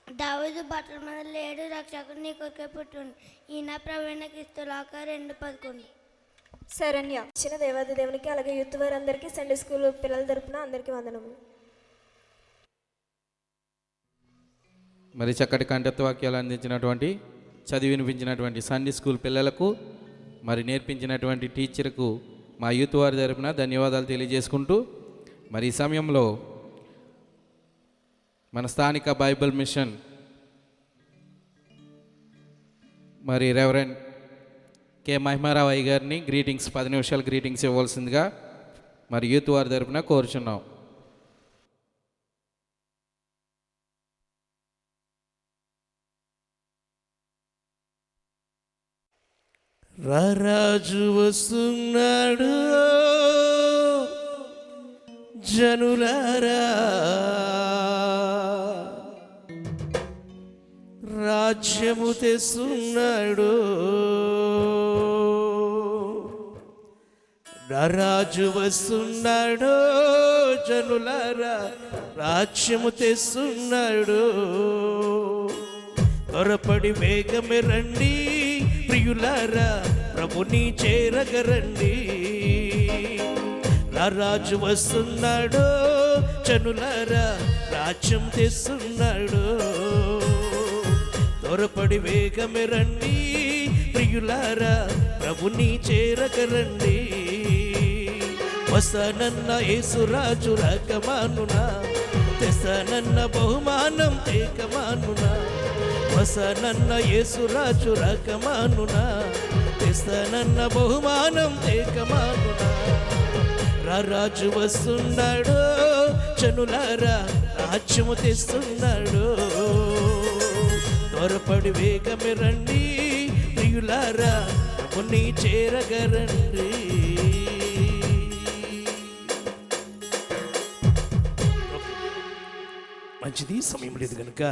దావీదు బట్టల మీద లేడు, రక్షకుడు నీ కొరకే పుట్టిండు. ఈయన ప్రవీణ క్రీస్తులాక 2:11. శరణ్య. చిన్న దేవాది దేవునికి అలాగే యూత్ వారందరికీ సండే స్కూల్ పిల్లల తరపున అందరికీ వందనము. మరి చక్కటి కంఠత్వ వాక్యాలు అందించినటువంటి, చదివి వినిపించినటువంటి సండే స్కూల్ పిల్లలకు, మరి నేర్పించినటువంటి టీచర్కు మా యూత్ వారి తరపున ధన్యవాదాలు తెలియజేసుకుంటూ, మరి ఈ సమయంలో మన స్థానిక బైబిల్ మిషన్ మరి రెవరెండ్ కె మహిమారావు అయ్య గారిని గ్రీటింగ్స్ 10 నిమిషాలు గ్రీటింగ్స్ ఇవ్వాల్సిందిగా మరి యూత్ వారి తరపున కోరుచున్నాం. రారాజు వస్తున్నాడు జనులారా, రాజ్యము తెస్తున్నాడు. రారాజు వస్తున్నాడు జనులారా, రాజ్యము తెస్తున్నాడు. త్వరపడి వేగమే రండి ప్రియులారా, ప్రభుని చేరగరండి. రారాజు వస్తున్నాడు జనులారా, రాజ్యం తెస్తున్నాడు. త్వరపడి వేగమే రండి ప్రియులారా, ప్రభుని చేరగరండి. వసనన్న యేసురాజు రాకమానునా, తెసనన్న బహుమానం ఏకమానునా. వసనన్న యేసురాజు రాకమానునా, తెసనన్న బహుమానం ఏకమానునా. రారాజు వస్తున్నాడు జనులారా, రాజ్యము తెస్తున్నాడు. త్వరపడి వేగమే రండి ప్రియులారా, ప్రభుని చేరగరండి. మంచిది, సమయం లేదు కనుక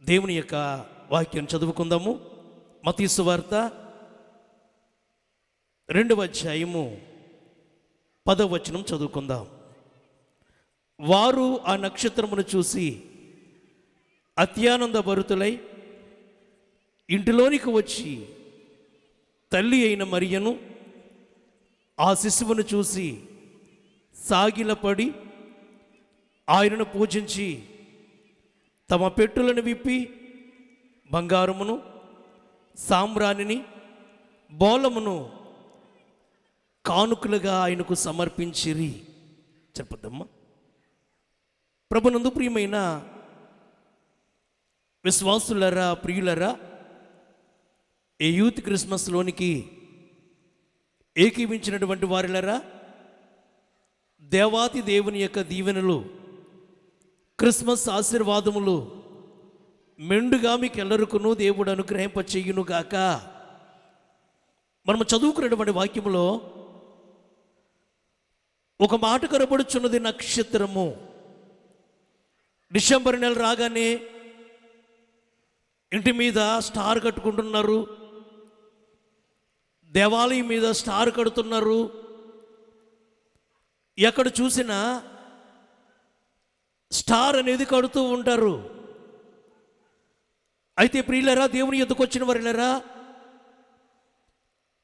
దేవుని యొక్క వాక్యం చదువుకుందాము. మత్తయి సువార్త 2వ అధ్యాయము 10వ వచనం చదువుకుందాం. వారు ఆ నక్షత్రమును చూసి అత్యానంద భరితులై ఇంటిలోనికి వచ్చి తల్లి అయిన మరియను ఆ శిశువును చూసి సాగిలపడి ఆయనను పూజించి తమ పెట్టులను విప్పి బంగారమును, సాంబ్రాణిని, బోలమును కానుకలుగా ఆయనకు సమర్పించిరి. చెప్పద్దమ్మా. ప్రభునందు ప్రియమైన విశ్వాసులరా, ప్రియులరా, ఈ యూత్ క్రిస్మస్లోనికి ఏకీవించినటువంటి వారిలరా, దేవాతి దేవుని యొక్క దీవెనలు, క్రిస్మస్ ఆశీర్వాదములు మెండుగా మీకు ఎల్లరికును దేవుడు అనుగ్రహింపచేయును గాక. మనము చదువుకున్నటువంటి వాక్యములో ఒక మాట కనబడుచున్నది, నక్షత్రము. డిసెంబర్ నెల రాగానే ఇంటి మీద స్టార్ కట్టుకుంటున్నారు, దేవాలయం మీద స్టార్ కడుతున్నారు. ఎక్కడ చూసినా స్టార్ అనేది కడుతూ ఉంటారు. అయితే ప్రియులరా, దేవుని యొద్దకు వచ్చిన వారిలరా,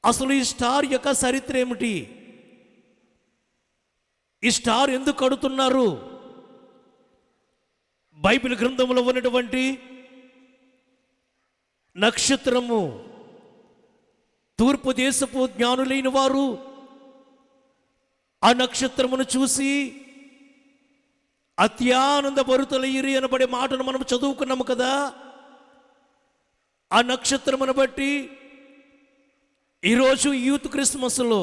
అసలు ఈ స్టార్ యొక్క చరిత్ర ఏమిటి? ఈ స్టార్ ఎందుకు కడుతున్నారు? బైబిల్ గ్రంథంలో ఉన్నటువంటి నక్షత్రము, తూర్పు దేశపు జ్ఞానులైన వారు ఆ నక్షత్రమును చూసి అత్యానంద భరితులయ్యిరి అనబడే మాటను మనం చదువుకున్నాము కదా. ఆ నక్షత్రమును బట్టి ఈరోజు యూత్ క్రిస్మస్లో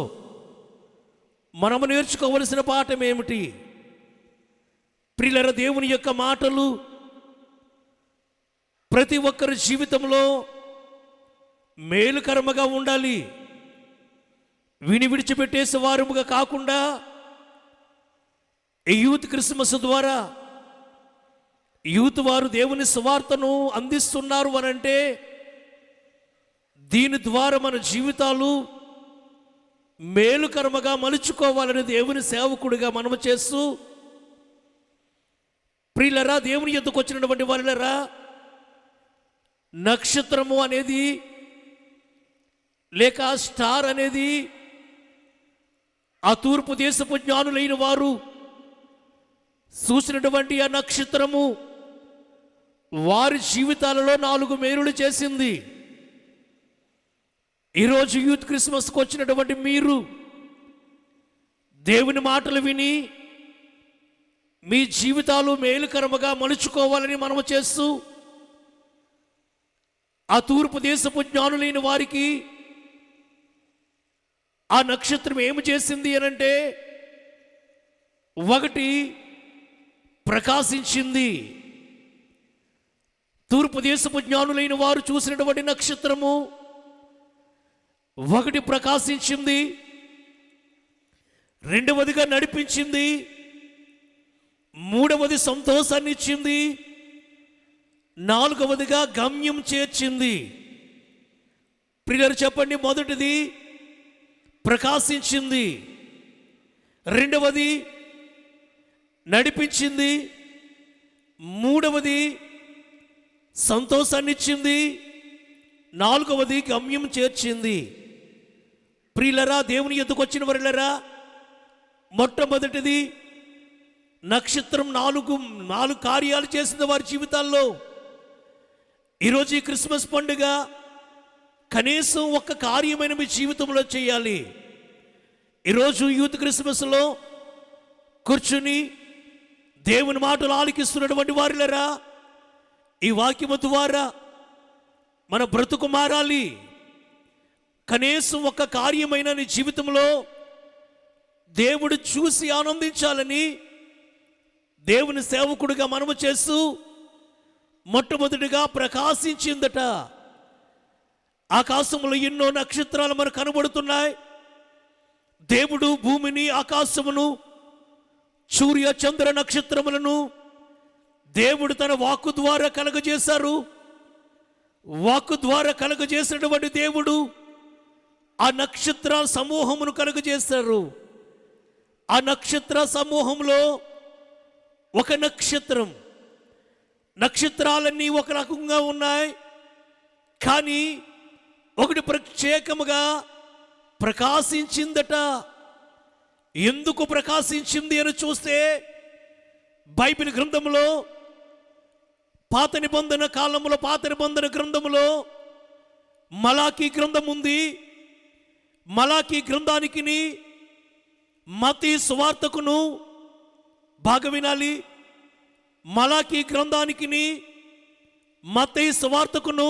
మనము నేర్చుకోవలసిన పాఠం ఏమిటి? ప్రియులర, దేవుని యొక్క మాటలు ప్రతి ఒక్కరి జీవితంలో మేలుకరముగా ఉండాలి. విని విడిచిపెట్టేసే వారముగా కాకుండా ఈ యూత్ క్రిస్మస్ ద్వారా యూత్ వారు దేవుని సువార్తను అందిస్తున్నారు అనంటే దీని ద్వారా మన జీవితాలు మేలుకరముగా మలుచుకోవాలని దేవుని సేవకుడిగా మనము చేస్తూ ప్రియులరా, దేవుని యొద్దకు వచ్చినటువంటి వారులరా, నక్షత్రము అనేది లేక స్టార్ అనేది ఆ తూర్పు దేశపు జ్ఞానులైన వారు చూసినటువంటి ఆ నక్షత్రము వారి జీవితాలలో 4 మేలులు చేసింది. ఈరోజు యూత్ క్రిస్మస్కి వచ్చినటువంటి మీరు దేవుని మాటలు విని మీ జీవితాలు మేలుకరముగా మలుచుకోవాలని మనము చేస్తూ ఆ తూర్పు దేశపు జ్ఞానులైన వారికి ఆ నక్షత్రం ఏమి చేసింది అనంటే, 1 ప్రకాశించింది. తూర్పు దేశపు జ్ఞానులైన వారు చూసినటువంటి నక్షత్రము 1 ప్రకాశించింది, 2వదిగా నడిపించింది, 3వది సంతోషాన్ని ఇచ్చింది, 4వదిగా గమ్యం చేర్చింది. ప్రియులారా చెప్పండి, మొదటిది ప్రకాశించింది, 2వది నడిపించింది, 3వది సంతోషాన్ని ఇచ్చింది, 4వది గమ్యం చేర్చింది. ప్రియులరా, దేవుని యొద్దకు వచ్చిన వారులరా, మొట్టమొదటిది నక్షత్రం 4 కార్యాలు చేసిన వారి జీవితాల్లో. ఈరోజు ఈ క్రిస్మస్ పండుగ కనీసం 1 కార్యమైన మీ జీవితంలో చేయాలి. ఈరోజు యూత్ క్రిస్మస్లో కూర్చుని దేవుని మాటలు ఆలకిస్తున్నటువంటి వారిలరా, ఈ వాక్యము ద్వారా మన బ్రతుకు మారాలి. కనీసం 1 కార్యమైన నీ జీవితంలో దేవుడు చూసి ఆనందించాలని దేవుని సేవకుడిగా మనము చేస్తూ మొట్టమొదటిగా ప్రకాశించిందట. ఆకాశంలో ఎన్నో నక్షత్రాలు మనకు కనబడుతున్నాయి. దేవుడు భూమిని, ఆకాశమును, సూర్య చంద్ర నక్షత్రములను దేవుడు తన వాక్కు ద్వారా కలగజేశారు. వాక్కు ద్వారా కలగజేసినటువంటి దేవుడు ఆ నక్షత్ర సమూహమును కలుగజేశారు. ఆ నక్షత్ర సమూహంలో 1 నక్షత్రం, నక్షత్రాలన్నీ ఒక రకంగా ఉన్నాయి, కానీ 1 ప్రత్యేకముగా ప్రకాశించిందట. ఎందుకు ప్రకాశించింది అని చూస్తే బైబిల్ గ్రంథంలో పాత నిబంధన కాలంలో, పాత నిబంధన గ్రంథంలో మలాకీ గ్రంథం ఉంది. మలాకీ గ్రంథానికి మత్తయి సువార్తకును బాగా వినాలి. మలాకీ గ్రంథానికి మత్తయి సువార్తకును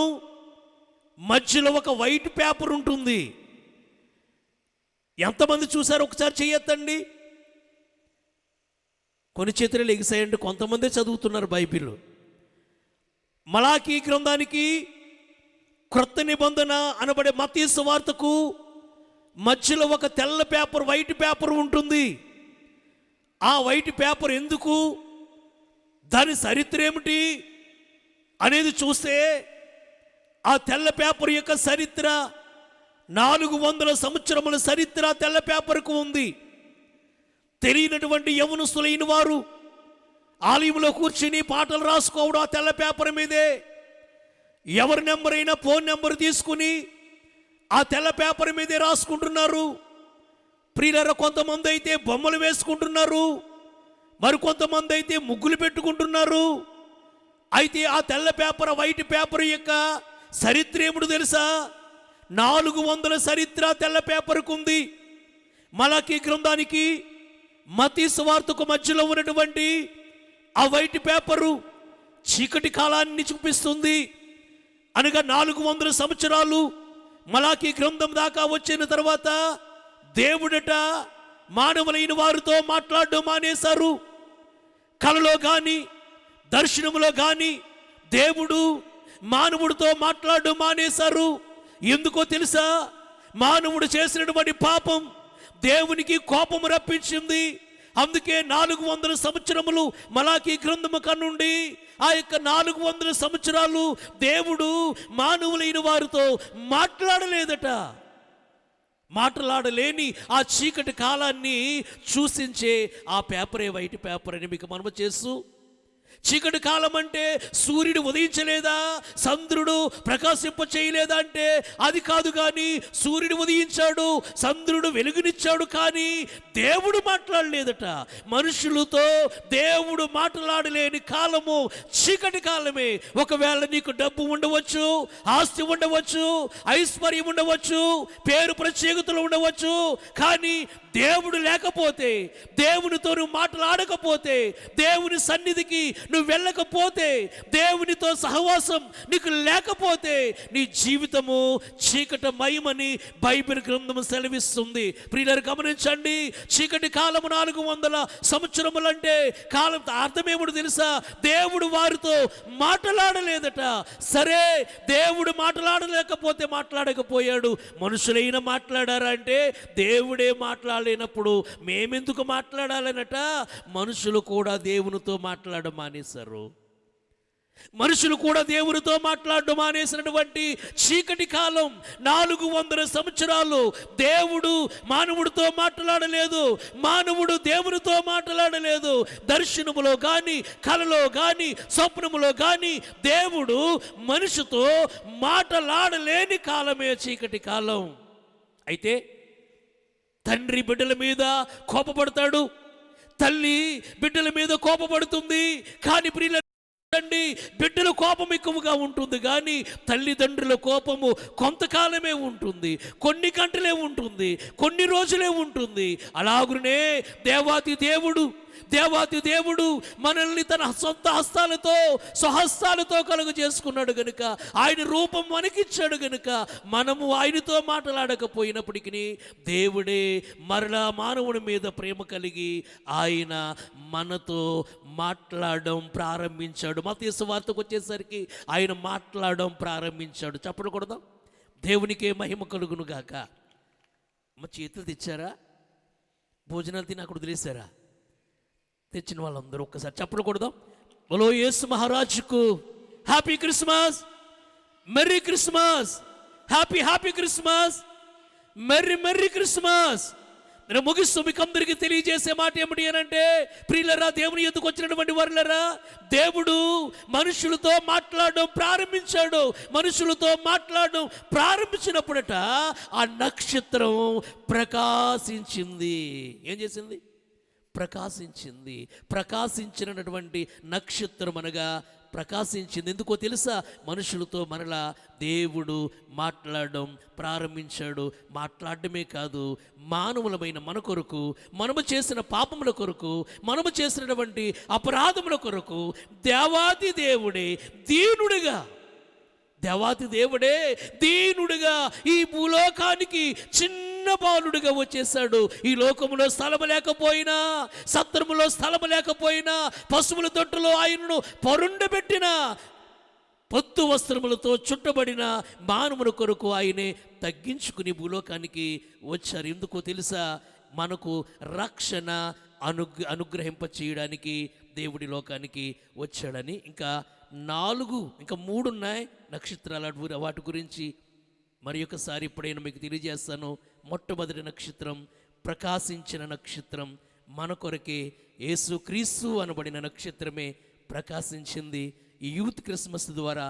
మధ్యలో ఒక వైట్ పేపర్ ఉంటుంది. ఎంతమంది చూసారు ఒకసారి చెయ్యొద్దండి. కొన్ని చేతులు ఎగిసాయండి, కొంతమందే చదువుతున్నారు బైబిల్. మలాకీ గ్రంథానికి క్రొత్త నిబంధన అనబడే మత్తయి సువార్తకు మధ్యలో ఒక తెల్ల పేపర్, వైట్ పేపర్ ఉంటుంది. ఆ వైట్ పేపర్ ఎందుకు, దాని చరిత్ర ఏమిటి అనేది చూస్తే ఆ తెల్ల పేపర్ యొక్క చరిత్ర 400 సంవత్సరముల చరిత్ర తెల్ల పేపర్కు ఉంది. తెలియనటువంటి యవనస్తులైన వారు ఆలయంలో కూర్చుని పాటలు రాసుకోవడం ఆ తెల్ల పేపర్ మీదే. ఎవరి నెంబర్ అయినా ఫోన్ నెంబర్ తీసుకుని ఆ తెల్ల పేపర్ మీదే రాసుకుంటున్నారు. ప్రియులారా, కొంతమంది అయితే బొమ్మలు వేసుకుంటున్నారు, మరి కొంతమంది అయితే ముగ్గులు పెట్టుకుంటున్నారు. అయితే ఆ తెల్ల పేపర్, వైట్ పేపర్ యొక్క చరిత్ర ఏమిటో తెలుసా? 400 చరిత్ర తెల్ల పేపర్కు ఉంది. మలాకీ గ్రంథానికి మత్తయి సువార్తకు మధ్యలో ఉన్నటువంటి ఆ వైట్ పేపరు చీకటి కాలాన్ని చూపిస్తుంది. అనగా 400 సంవత్సరాలు మలాకీ గ్రంథం దాకా వచ్చిన తర్వాత దేవుడట మానవులైన వారితో మాట్లాడడం మానేశారు. కలలో కానీ దర్శనములో కానీ దేవుడు మానవుడితో మాట్లాడడం మానేశారు. ఎందుకో తెలుసా? మానవుడు చేసినటువంటి పాపం దేవునికి కోపం రప్పించింది. అందుకే 400 సంవత్సరములు మలాకీ గ్రంథము కన్నుండి ఆ యొక్క 400 సంవత్సరాలు దేవుడు మానవులైన వారితో మాట్లాడలేదట. మాట్లాడలేని ఆ చీకటి కాలాన్ని సూచించే ఆ పేపరే వైట్ పేపర్ అని మీకు మనము చేస్తూ చీకటి కాలం అంటే సూర్యుడు ఉదయించలేదా, చంద్రుడు ప్రకాశింప చేయలేదా అంటే అది కాదు. కానీ సూర్యుడు ఉదయించాడు, చంద్రుడు వెలుగునిచ్చాడు, కానీ దేవుడు మాట్లాడలేదట. మనుషులతో దేవుడు మాట్లాడలేని కాలము చీకటి కాలమే. ఒకవేళ నీకు డబ్బు ఉండవచ్చు, ఆస్తి ఉండవచ్చు, ఐశ్వర్యం ఉండవచ్చు, పేరు ప్రత్యేకతలు ఉండవచ్చు, కానీ దేవుడు లేకపోతే, దేవునితో నువ్వు మాట్లాడకపోతే, దేవుని సన్నిధికి నువ్వు వెళ్ళకపోతే, దేవునితో సహవాసం నీకు లేకపోతే నీ జీవితము చీకటమయమని బైబిల్ గ్రంథము సెలవిస్తుంది. ప్రియులారా గమనించండి, చీకటి కాలము 400 సంవత్సరములంటే కాలం అర్థమేమిటో తెలుసా? దేవుడు వారితో మాట్లాడలేదట. సరే, దేవుడు మాట్లాడలేకపోతే మాట్లాడకపోయాడు, మనుషులైనా మాట్లాడారా అంటే దేవుడే మాట్లాడలేనప్పుడు మేమెందుకు మాట్లాడాలనట. మనుషులు కూడా దేవునితో మాట్లాడడం మానేశారు. మనుషులు కూడా దేవునితో మాట్లాడడం మానేసినటువంటి చీకటి కాలం 400 సంవత్సరాలు దేవుడు మానవుడితో మాట్లాడలేదు, మానవుడు దేవునితో మాట్లాడలేదు. దర్శనములో కానీ, కలలో కానీ, స్వప్నములో కానీ దేవుడు మనిషితో మాట్లాడలేని కాలమే చీకటి కాలం. అయితే తండ్రి బిడ్డల మీద కోపపడతాడు, తల్లి బిడ్డల మీద కోపపడుతుంది. కానీ ప్రియులండి, బిడ్డల కోపం ఎక్కువగా ఉంటుంది, కానీ తల్లిదండ్రుల కోపము కొంతకాలమే ఉంటుంది, కొన్ని గంటలే ఉంటుంది, కొన్ని రోజులే ఉంటుంది. అలాగునే దేవాతి దేవుడు మనల్ని తన సొంత హస్తాలతో, స్వహస్తాలతో కలుగు చేసుకున్నాడు గనుక, ఆయన రూపం మనకిచ్చాడు గనుక, మనము ఆయనతో మాట్లాడకపోయినప్పటికీ దేవుడే మరలా మానవుని మీద ప్రేమ కలిగి ఆయన మనతో మాట్లాడడం ప్రారంభించాడు. మత్తయి సువార్తకు వచ్చేసరికి ఆయన మాట్లాడడం ప్రారంభించాడు. చప్పట్లు కొడదాం. దేవునికే మహిమ కలుగును గాక. చేతులు తెచ్చారా? భోజనాలు తిని అక్కడ వదిలేశారా? తెచ్చిన వాళ్ళందరూ ఒక్కసారి చప్పట్లు కొడదాం. బలో యేసు మహారాజుకు happy Christmas, merry Christmas, happy Christmas, merry Christmas. నేను ముగిస్తూ మీకు అందరికీ తెలియజేసే మాట ఏమిటి అనంటే, ప్రియులరా, దేవుని ఎద్దుకు వచ్చినటువంటి వారులరా, దేవుడు మనుషులతో మాట్లాడడం ప్రారంభించాడు. మనుషులతో మాట్లాడడం ప్రారంభించినప్పుడట ఆ నక్షత్రం ప్రకాశించింది. ఏం చేసింది? ప్రకాశించింది. ప్రకాశించినటువంటి నక్షత్రం అనగా ప్రకాశించింది. ఎందుకో తెలుసా? మనుషులతో మనలా దేవుడు మాట్లాడడం ప్రారంభించాడు. మాట్లాడడమే కాదు, మానవులమైన మన కొరకు, మనము చేసిన పాపముల కొరకు, మనము చేసినటువంటి అపరాధముల కొరకు దేవాది దేవుడే దీనుడిగా ఈ భూలోకానికి చిన్న బాలుడిగా వచ్చేసాడు. ఈ లోకములో స్థలము లేకపోయినా, సత్రములో స్థలము లేకపోయినా, పశువుల తొట్టులో ఆయనను పరుండబెట్టిన, పొత్తు వస్త్రములతో చుట్టబడిన మానవుని కొరకు ఆయనే తగ్గించుకుని భూలోకానికి వచ్చారు. ఎందుకో తెలుసా? మనకు రక్షణ అనుగ్రహింప చేయడానికి దేవుడి లోకానికి వచ్చాడని. ఇంకా 3 ఉన్నాయి నక్షత్రాలు. వాటి గురించి మరి ఒకసారి ఎప్పుడైనా మీకు తెలియజేస్తాను. మొట్టమొదటి నక్షత్రం, ప్రకాశించిన నక్షత్రం, మన కొరకే యేసు క్రీస్తు అనబడిన నక్షత్రమే ప్రకాశించింది. ఈ యూత్ క్రిస్మస్ ద్వారా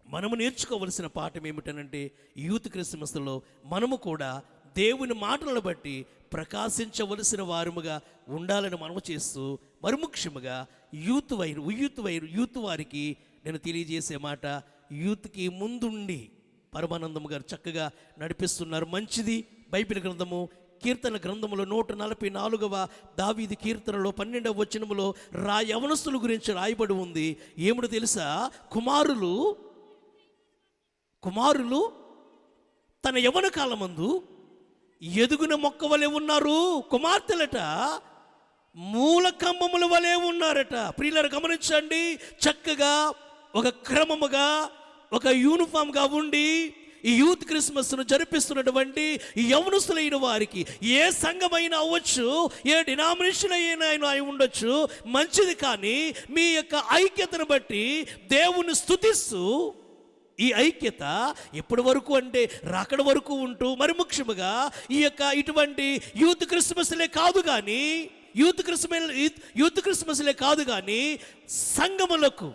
మనము నేర్చుకోవలసిన పాఠం ఏమిటనంటే, యూత్ క్రిస్మస్లో మనము కూడా దేవుని మాటలను బట్టి ప్రకాశించవలసిన వారముగా ఉండాలని మనము చేస్తూ, మరి ముఖ్యముగా యూత్ వారికి నేను తెలియజేసే మాట, యూత్కి ముందుండి పరమానందం గారు చక్కగా నడిపిస్తున్నారు. మంచిది. బైబిల్ గ్రంథము కీర్తన గ్రంథములో 144వ దావీదు కీర్తనలో 12వ వచనములో యవనస్తుల గురించి రాయబడి ఉంది. ఏమిటో తెలుసా? కుమారులు తన యవన కాలమందు ఎదుగున మొక్క వలె ఉన్నారు, కుమార్తెలట మూల కంబముల వలె ఉన్నారట. ప్రియులారా గమనించండి, చక్కగా ఒక క్రమముగా, ఒక యూనిఫామ్గా ఉండి ఈ యూత్ క్రిస్మస్ను జరిపిస్తున్నటువంటి యవనస్తులైన వారికి, ఏ సంఘమైనా అవ్వచ్చు, ఏ డినామినేషన్ అయినా అయి ఉండొచ్చు, మంచిది. కానీ మీ యొక్క ఐక్యతను బట్టి దేవుని స్తుతిస్తూ, ఈ ఐక్యత ఎప్పటి వరకు అంటే రాకడ వరకు ఉంటూ, మరి ముఖ్యముగా ఈ యొక్క ఇటువంటి యూత్ క్రిస్మస్లే కాదు, కానీ యూత్ క్రిస్మస్లే కాదు కానీ సంఘములకు,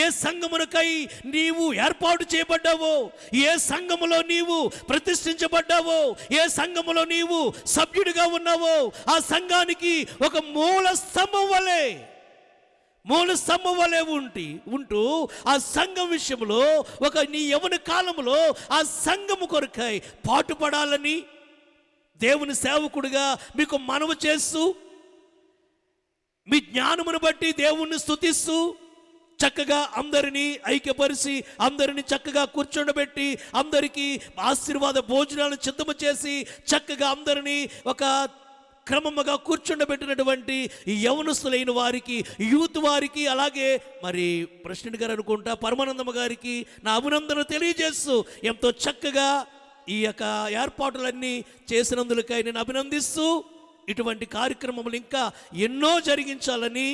ఏ సంఘమునకై నీవు ఏర్పాటు చేయబడ్డావో, ఏ సంఘములో నీవు ప్రతిష్ఠించబడ్డావో, ఏ సంఘములో నీవు సభ్యుడిగా ఉన్నావో, ఆ సంఘానికి ఒక మూల స్తంభం వలె ఉంటూ ఆ సంఘం విషయంలో నీ యవ్వన కాలంలో ఆ సంఘము కొరకై పాటుపడాలని దేవుని సేవకుడిగా మీకు మనవి చేస్తూ, మీ జ్ఞానమును బట్టి దేవుణ్ణి స్తుతిస్తూ, చక్కగా అందరినీ ఐక్యపరిచి, అందరినీ చక్కగా కూర్చోబెట్టి, అందరికీ ఆశీర్వాద భోజనాలను సిద్ధము చేసి, చక్కగా అందరినీ ఒక క్రమముగా కూర్చుండబెట్టినటువంటి యవనస్తులైన వారికి, యూత్ వారికి, అలాగే మరి ప్రెసిడెంట్ గారు అనుకుంటా పరమానందమ్మ గారికి నా అభినందన తెలియజేస్తూ, ఎంతో చక్కగా ఈ యొక్క ఏర్పాట్లన్నీ చేసినందులకై నేను అభినందిస్తూ, ఇటువంటి కార్యక్రమములు ఇంకా ఎన్నో జరిగించాలని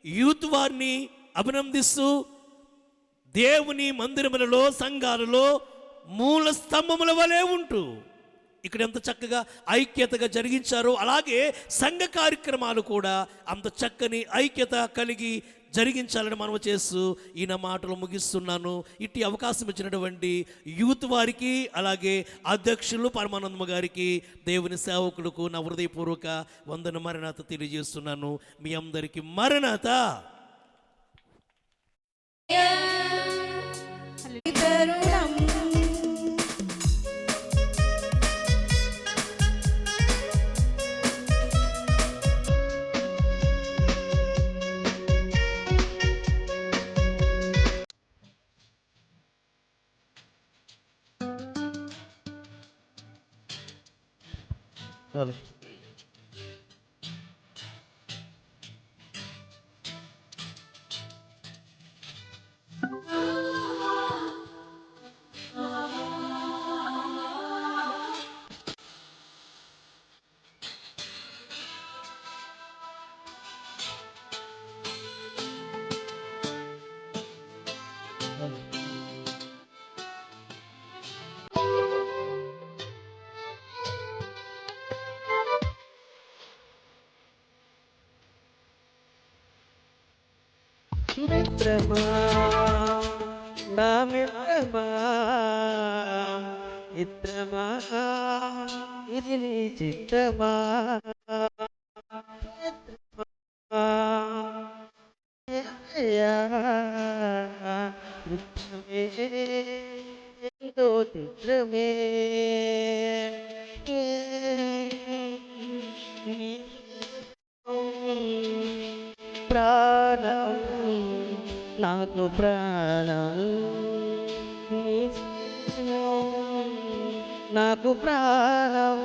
యూత్ వారిని అభినందిస్తూ, దేవుని మందిరములలో, సంఘాలలో మూల స్తంభముల వలె ఉంటూ ఇక్కడ ఎంత చక్కగా ఐక్యతగా జరిగించారో, అలాగే సంఘ కార్యక్రమాలు కూడా అంత చక్కని ఐక్యత కలిగి జరిగించాలని మనవి చేస్తూ ఈయన మాటలు ముగిస్తున్నాను. ఇట్టి అవకాశం ఇచ్చినటువంటి యూత్ వారికి, అలాగే అధ్యక్షులు పరమానందమ్మ గారికి, దేవుని సేవకులకు నా హృదయపూర్వక వందన మరణాత తెలియజేస్తున్నాను. మీ అందరికీ మరణాత. మిత్రమా, నా మిత్రమా, మిత్రమా, ఇది నీ చిత్తమా, మిత్రమే, ఎంతో చిత్రమే, ప్రాణం నాకు ప్రాణం, నాకు ప్రాణం,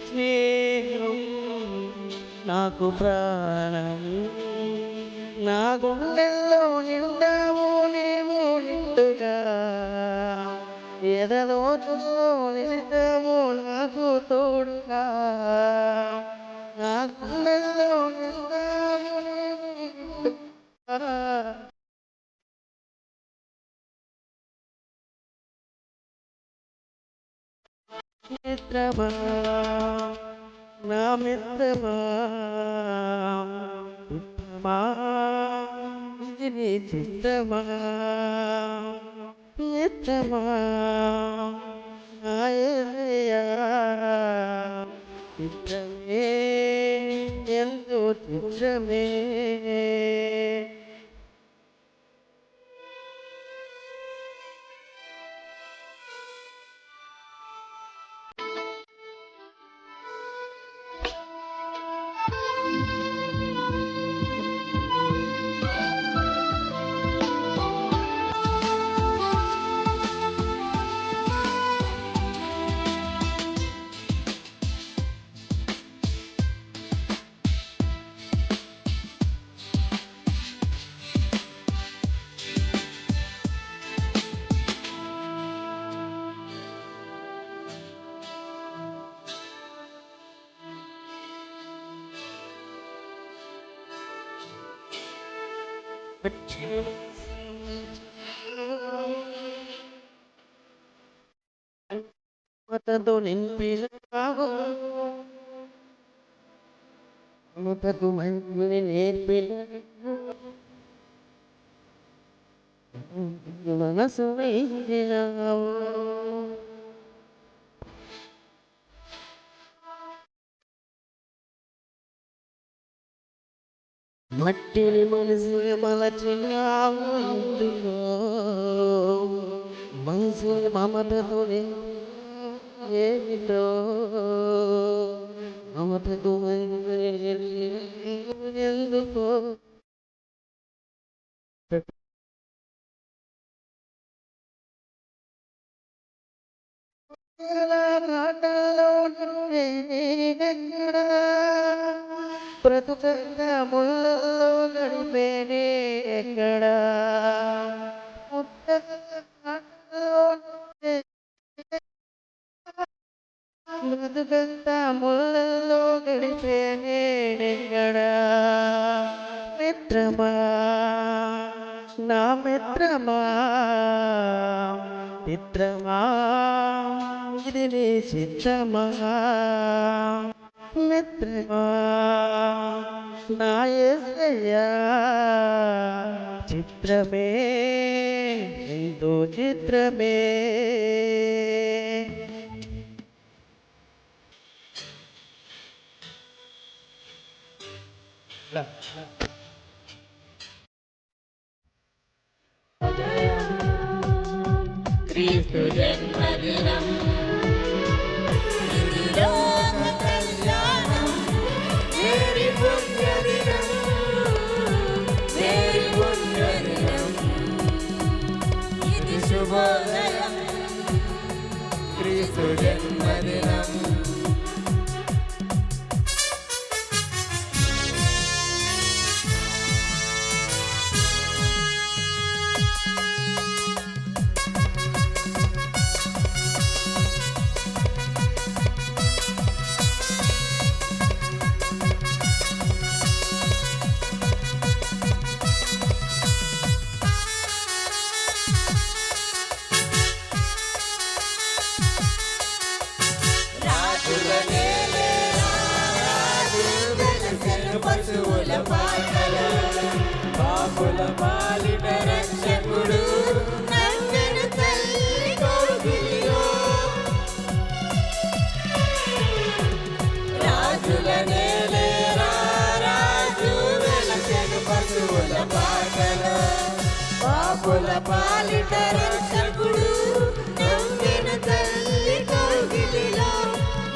స్నేహం నాకు ప్రాణం, నా గుండెల్లో నిండావు నీవు నిండుగా, ఎదలోతుల్లో నిలిచావు నాకు తోడుగా, నా గుండెల్లో నిండావు నీవు నిండుగా. మిత్రమా, నా మిత్రమా, మిత్రమా, ఇది నీ చిత్తమా, మిత్రమా, నా యేసయ్యా, చిత్రమే, ఎంతో చిత్రమే. మతతో నింపినావు, మమతకు మంచిని నేర్పిన మనసు వేసినావు. మట్టిని మనసుని మలచినావు ఎందుకో, మనసుని మమతతో ఏమిటో, మమతకు ఎందుకో. బ్రతుకంతా ముళ్ళలో గడిపేనే ఎక్కడా, బ్రతుకంతా ముళ్ళలో గడిపేనే ఎక్కడా. మిత్రమా నా మిత్రమా, మిత్రమా ఇది నీ చిత్రమా. మిత్రమా నా యేసయ్యా చిత్రమే ఎంతో చిత్రమే. క్రీస్తు జన్మదినం ఇది లోక కళ్యాణం, మేరీ పుణ్యదినం, మేరీ పుణ్యదినం, ఇది శుభోదయం. క్రీస్తు జన్మదినం పశువుల పాటల పాపుల పాలిట రక్షకుడు నవ్వెను తల్లి కౌగిలిలో. రాజుల నేలేరా రాజు వెలసెను పశువుల పాటల పాపుల పాలిట రక్షకుడు నవ్వెను తల్లి కౌగిలిలో.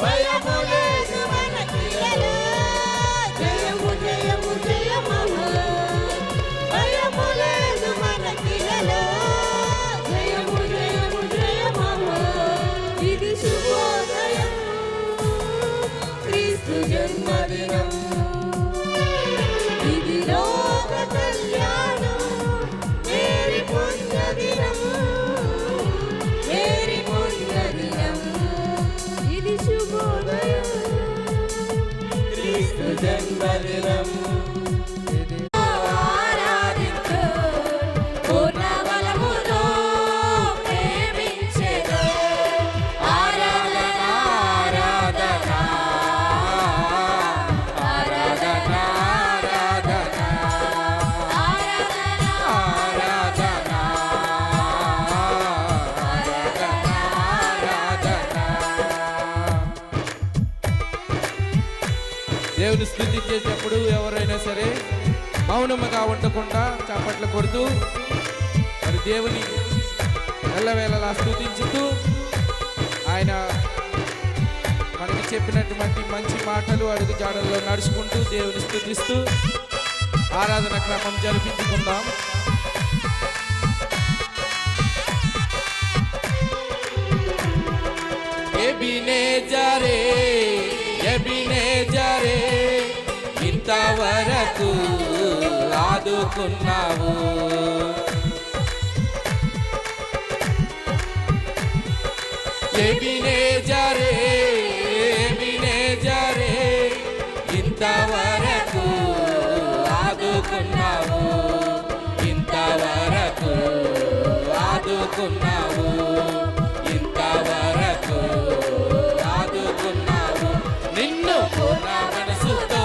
భయము లేదు మనకిలలో, జయము జయము జయమహ, భయము లేదు మనకిలలో, జయము జయము జయమహ, ఇది శుభోదయం. క్రీస్తు జన్మదినం ఇది లోక కళ్యాణం, మేరీ పుణ్యదినం, మేరీ పుణ్యదినం, ఇది శుభోదయం. క్రీస్తు జన్మదినం ఆరాధించు, పూర్ణ బలముతో ప్రేమించెను. ఆరాధన ఆరాధన ఆరాధన ఆరాధన ఆరాధన ఆరాధన దేవుని స్తుతి చేసేటప్పుడు ఎవరైనా సరే మౌనముగా ఉండకుండా చప్పట్లు కొడుతూ మరి దేవుని ఎల్లవేళలా స్తుతించుతూ ఆయన మనకి చెప్పినటువంటి మంచి మాటలు అడుగు జాడల్లో నడుచుకుంటూ దేవుని స్తుతిస్తూ ఆరాధన క్రమం జరిపించుకుందాం. ఎబినేజరే ఎబినేజరే ఇంతవరకు ఆదుకున్నావు. ఎబినేజరే ఎబినేజరే ఇంతవరకు ఆదుకున్నావు, ఇంతవరకు ఆదుకున్నావు, ఇంతవరకు ఆదుకున్నావు. నిన్ను పూర్ణ మనసుతో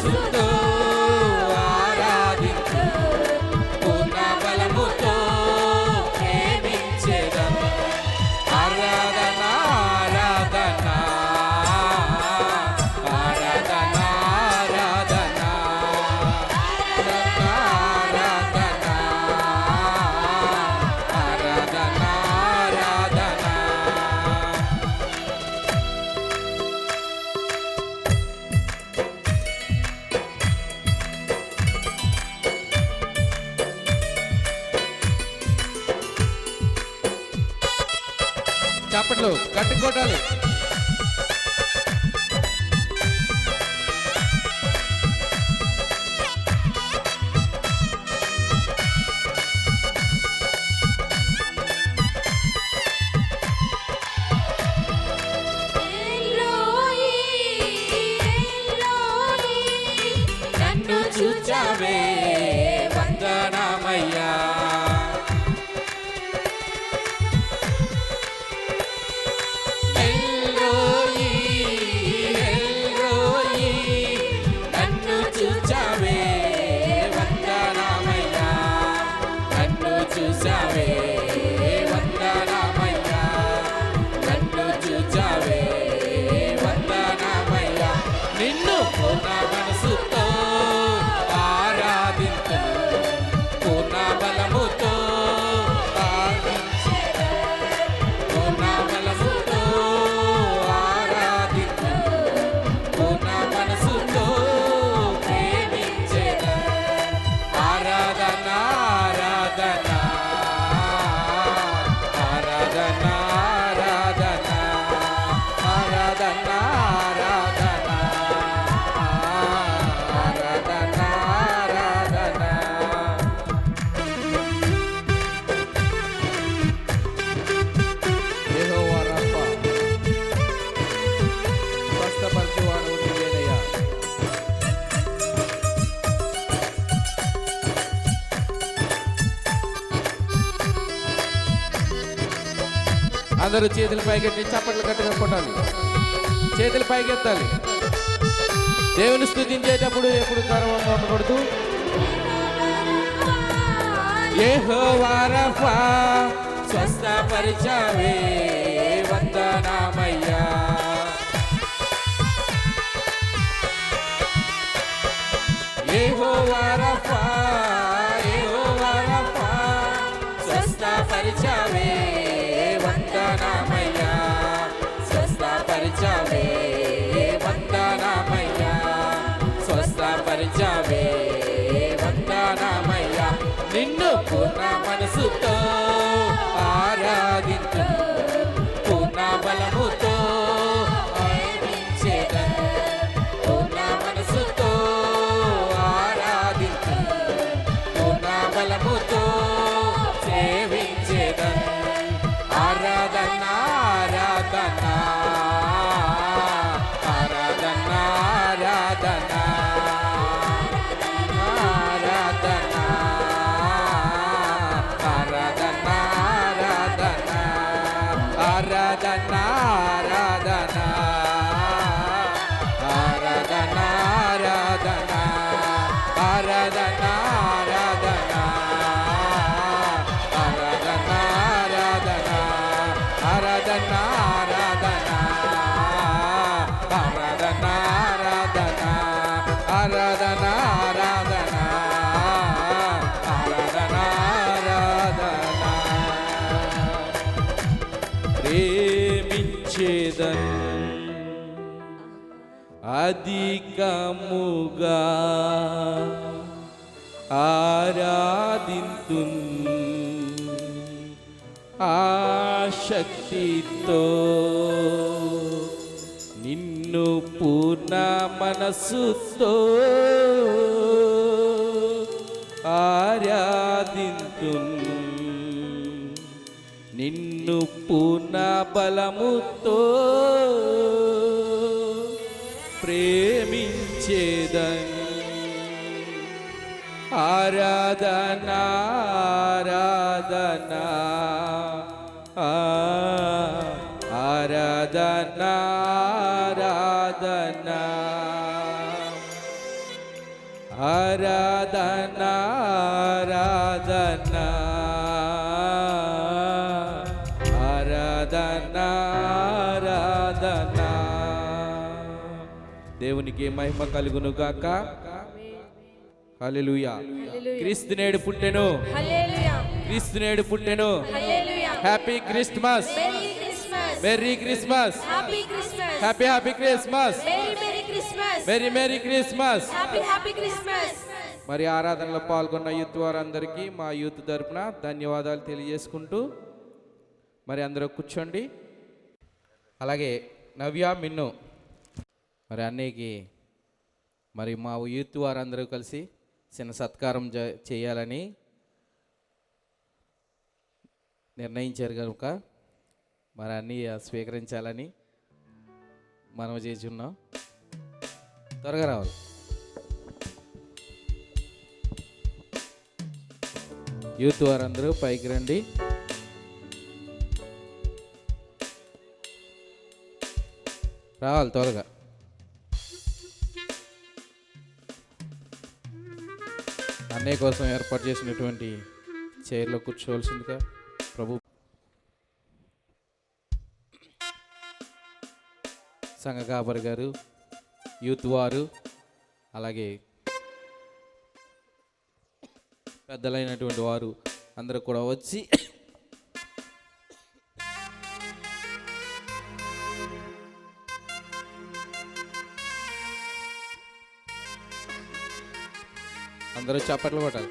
మనసుతో ఆరాధించు పూర్ణ బలముతో ప్రేమించేదం ఆరాధన ఆరాధన ఆరాధన ఆరాధన ఆరాధన ఆరాధన ఆరాధన చప్పట్లు గట్టి కొట్టాలి. నన్ను చూచావే వందనమయ్యా ఎల్రోయి ఎల్రోయి నన్ను చూచావే వందనమయ్యా నన్ను చూచావే వందనమయ్యా నన్ను చూచావే వందనమయ్యా నిన్ను పూర్ణ మనసుతో ఆరాధింతును పూర్ణ బలముతో పూర్ణ బలముతో ఆరాధింతును పూర్ణ మనసుతో ప్రేమించేదను ఆరాధన ఆరాధన ఆరాధన ఆరాధన ఆరాధన ఆరాధన ఆరాధన ఆరాధన యెహోవా రఫా స్వస్థపరచువాడు నీవేనయ్యా అందరూ చేతులు పైకెట్టి చప్పట్లు గట్టిగా కొట్టాలి. చేతులు పైకెత్తాలి. దేవుని స్తుతించేటప్పుడు ఎప్పుడు గర్వంగా ఉండకూడదు. యెహోవా రఫా స్వస్థపరిచావే వందనమయ్యా యెహోవా రఫా యెహోవా రఫా స్వస్థపరిచావే వందనమయ్యా స్వస్థపరిచావే వందనమయ్యా స్వస్థపరిచావే వందనమయ్యా నిన్ను పూర్ణ మనసుతో ఆరాధించు పూర్ణ బలముతో ప్రేమించేదను పూర్ణ మనసుతో ఆరాధించు పూర్ణ బలముతో సేవించేదను ఆరాధన ఆరాధన ఆరాధన ఆరాధన ఆరాధన ఆరాధన ఆరాధన ఆరాధన ఆరాధన ఆరాధన ఆరాధన ఆరాధన ఆరాధన ఆరాధన ఆరాధన ఆరాధన ఆరాధన ఆరాధన ఆరాధన ప్రేమించేదన్ అధికముగా ఆరాధింతున్ ఆశక్తితో నిన్ను పూర్ణ మనసుతో ఆరాధింతున్ నిన్ను పూర్ణ బలముతో ప్రేమించేదన్ ఆరాధన ఆరాధన ఆరాధన ఆరాధన ఆరాధన ఆరాధన ఆరాధన ఆరాధన. దేవునికి మహిమ కలుగును గాక. హల్లెలూయా. క్రీస్తు నేడు పుట్టెను. క్రీస్తు నేడు పుట్టెను. Happy Christmas. Merry Christmas. Happy happy Christmas. Merry merry Christmas. మరి ఆరాధనలో పాల్గొన్న యూత్ వారందరికీ మా యూత్ తరపున ధన్యవాదాలు తెలియజేసుకుంటూ మరి అందరూ కూర్చోండి. అలాగే నవ్య మిన్ను మరి అన్నయ్యకి మరి మా యూత్ వారందరూ కలిసి చిన్న సత్కారం చేయాలని నిర్ణయించారు కనుక మరి అన్నీ స్వీకరించాలని మనం చేస్తున్నాం. త్వరగా రావాలి. యూత్ వారందరూ పైకి రండి. రావాలి త్వరగా. అన్నయ్య కోసం ఏర్పాటు చేసినటువంటి చైర్లో కూర్చోవలసిందిగా ప్రభు. సంఘ కాపరి గారు, యూత్ వారు, అలాగే పెద్దలైనటువంటి వారు అందరూ కూడా వచ్చి అందరూ చప్పట్లు కొట్టాలి.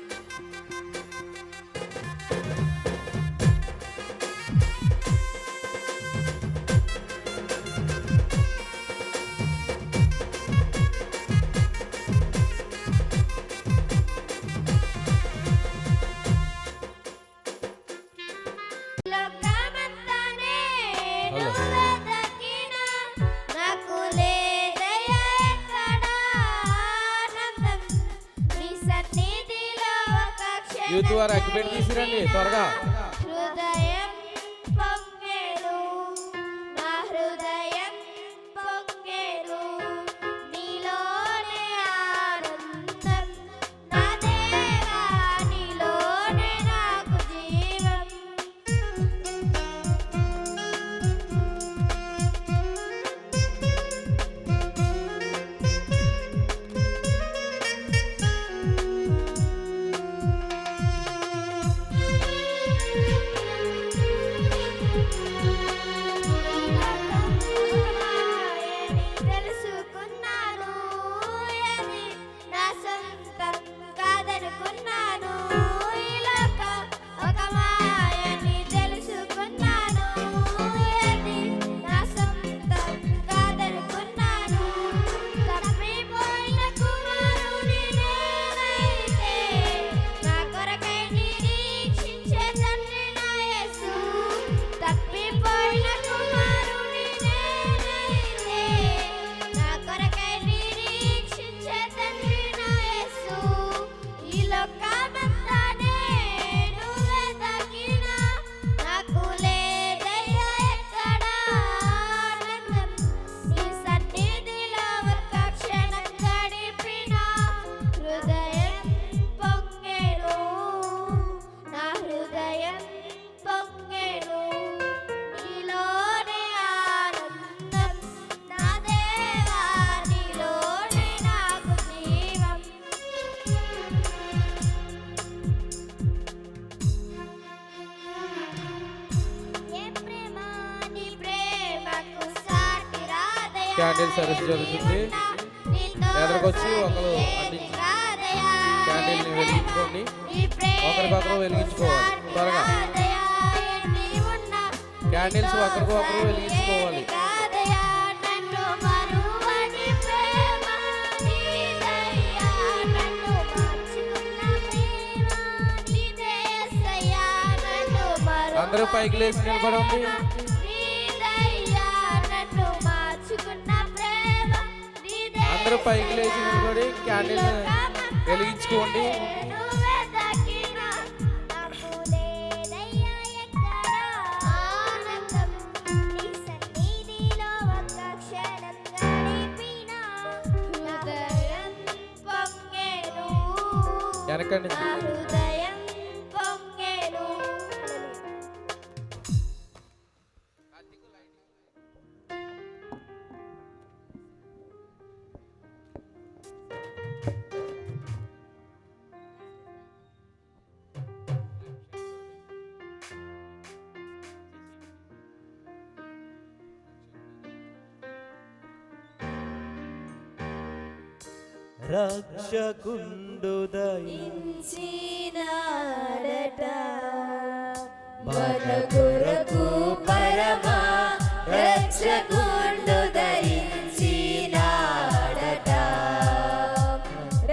యూత్ వారు అగ్గిపెట్టి తీసుకురండి త్వరగా. హృదయం పొంగెను, నా హృదయం పొంగెను, నీలోనే ఆనందం, నా దేవా నీలోనే నాకు జీవం. తెలుసుకున్నాను అది నా సొంతం కాదనుకున్నాను, ఈ లోకం ఒక మాయని తెలుసుకున్నాను అది నా సొంతం కాదనుకున్నాను. తప్పిపోయిన కుమారుని నేనైతే, నా కొరకై నిరీక్షించే తండ్రి నా యేసు. తప్పిపోయిన కుమారుని నేనైతే, నా కొరకై నిరీక్షించే తండ్రి నా యేసు. ఈ లోకమంతా నేను వెతికినా, నాకు లేదయ్యా ఎక్కడ ఆనందం, నీ సన్నిధిలో ఒక్క క్షణం గడిపినా. హృదయం పొంగెను, నా హృదయం పొంగెను, నీలోనే ఆనందం, నా దేవా నీలోనే నాకు జీవం. ఏ ప్రేమ నీ ప్రేమకు సాటి రాదయా. క్యాండిల్ సర్వీస్ జరుగుతుంది. ఎదురుకొచ్చి ఒకరు అందించి క్యాండిల్ని వెలిగించుకోండి. ఒకరికొకరు వెలిగించుకోవాలి త్వరగా. క్యాండిల్స్ ఒకరికొకరు వెలిగించుకోవాలి. నన్ను మరువని ప్రేమ నీదయ్యా, నన్ను మార్చుకున్న ప్రేమ నీదే యేసయ్యా, నన్ను అందరూ పైకి లేచి నిలబడండి. నీదయ్యా, నన్ను మార్చుకున్న ప్రేమ నీదే. అందరూ పైకి లేచి నిలబడి క్యాండిల్ వెలిగించుకోండి. ఆనందం, నీ సన్నిధిలో ఒక్క క్షణం గడిపినా. హృదయం పొంగెను, వెనక నుంచి నా హృదయం పొంగెను. రక్షకుండుదై ఇంచినాడట మన కొరకు పరమా రక్షకుండు దయించినాడట.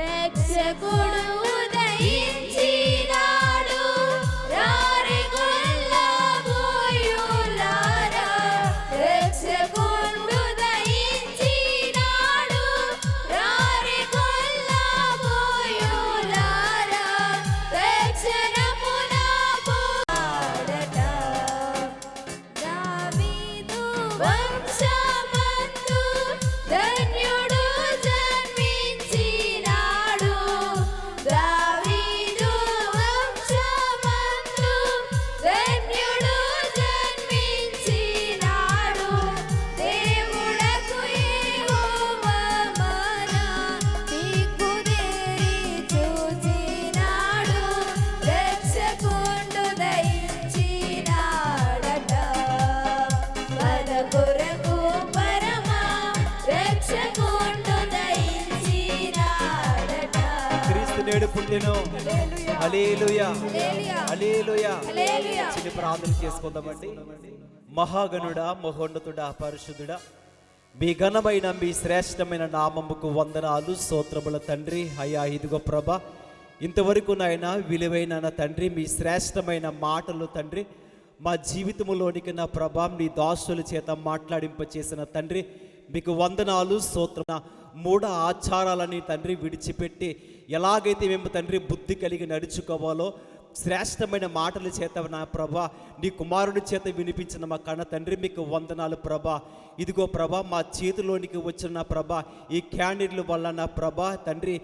రక్షకుడు ఉదయించినాడు రారి గొల్లబోయులారా. రక్షకుండు దయించినాడు రారి గొల్లబోయులారా. రక్షణమున పోరాడట. దావీదు వంశమందు ధన్యుడు జన్మించినాడు. దావీదు వంశమందు ధన్యుడు జన్మించినాడు. దేవుడకు యెహోవా మన దిక్కుదేరి చూచినాడు. రక్షకుండు దయించినాడట మన కొరకు పరమా రక్షకుండు దయించినాడట. క్రీస్తు నేడు పుట్టిను. హల్లెలూయా హల్లెలూయా. హల్లెలూయా. చిన్న ప్రార్థన చేసుకుందామండి. మహాగణుడా, మహోన్నతుడా, పరిశుద్ధుడా, మీ ఘనమైన మీ శ్రేష్టమైన నామముకు వందనాలు స్తోత్రముల తండ్రి. అయ్యా ఇదిగో ప్రభా, ఇంతవరకు నాయన విలువైన నా తండ్రి మీ శ్రేష్టమైన మాటలు తండ్రి మా జీవితంలోనికి నా ప్రభా నీ దాసుల చేత మాట్లాడింపచేసిన తండ్రి మీకు వందనాలు స్తోత్రం. మూఢ ఆచారాలని తండ్రి విడిచిపెట్టి ఎలాగైతే మేము తండ్రి బుద్ధి కలిగి నడుచుకోవాలో శ్రేష్టమైన మాటల చేత నా ప్రభా నీ కుమారుడి చేత వినిపించిన మా కన్న తండ్రి మీకు వందనాలు ప్రభా. ఇదిగో ప్రభా మా చేతిలోనికి వచ్చిన నా ప్రభా ఈ క్యాండిల్ వల్ల నా ప్రభా తండ్రి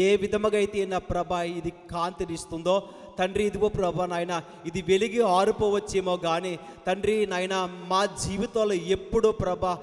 ఏ విధముగా అయితే నా ప్రభా ఇది కాంతినిస్తుందో తండ్రి ఇదిగో ప్రభా నాయన ఇది వెలిగి ఆరిపోవచ్చేమో కానీ తండ్రి నాయన మా జీవితంలో ఎప్పుడో ప్రభా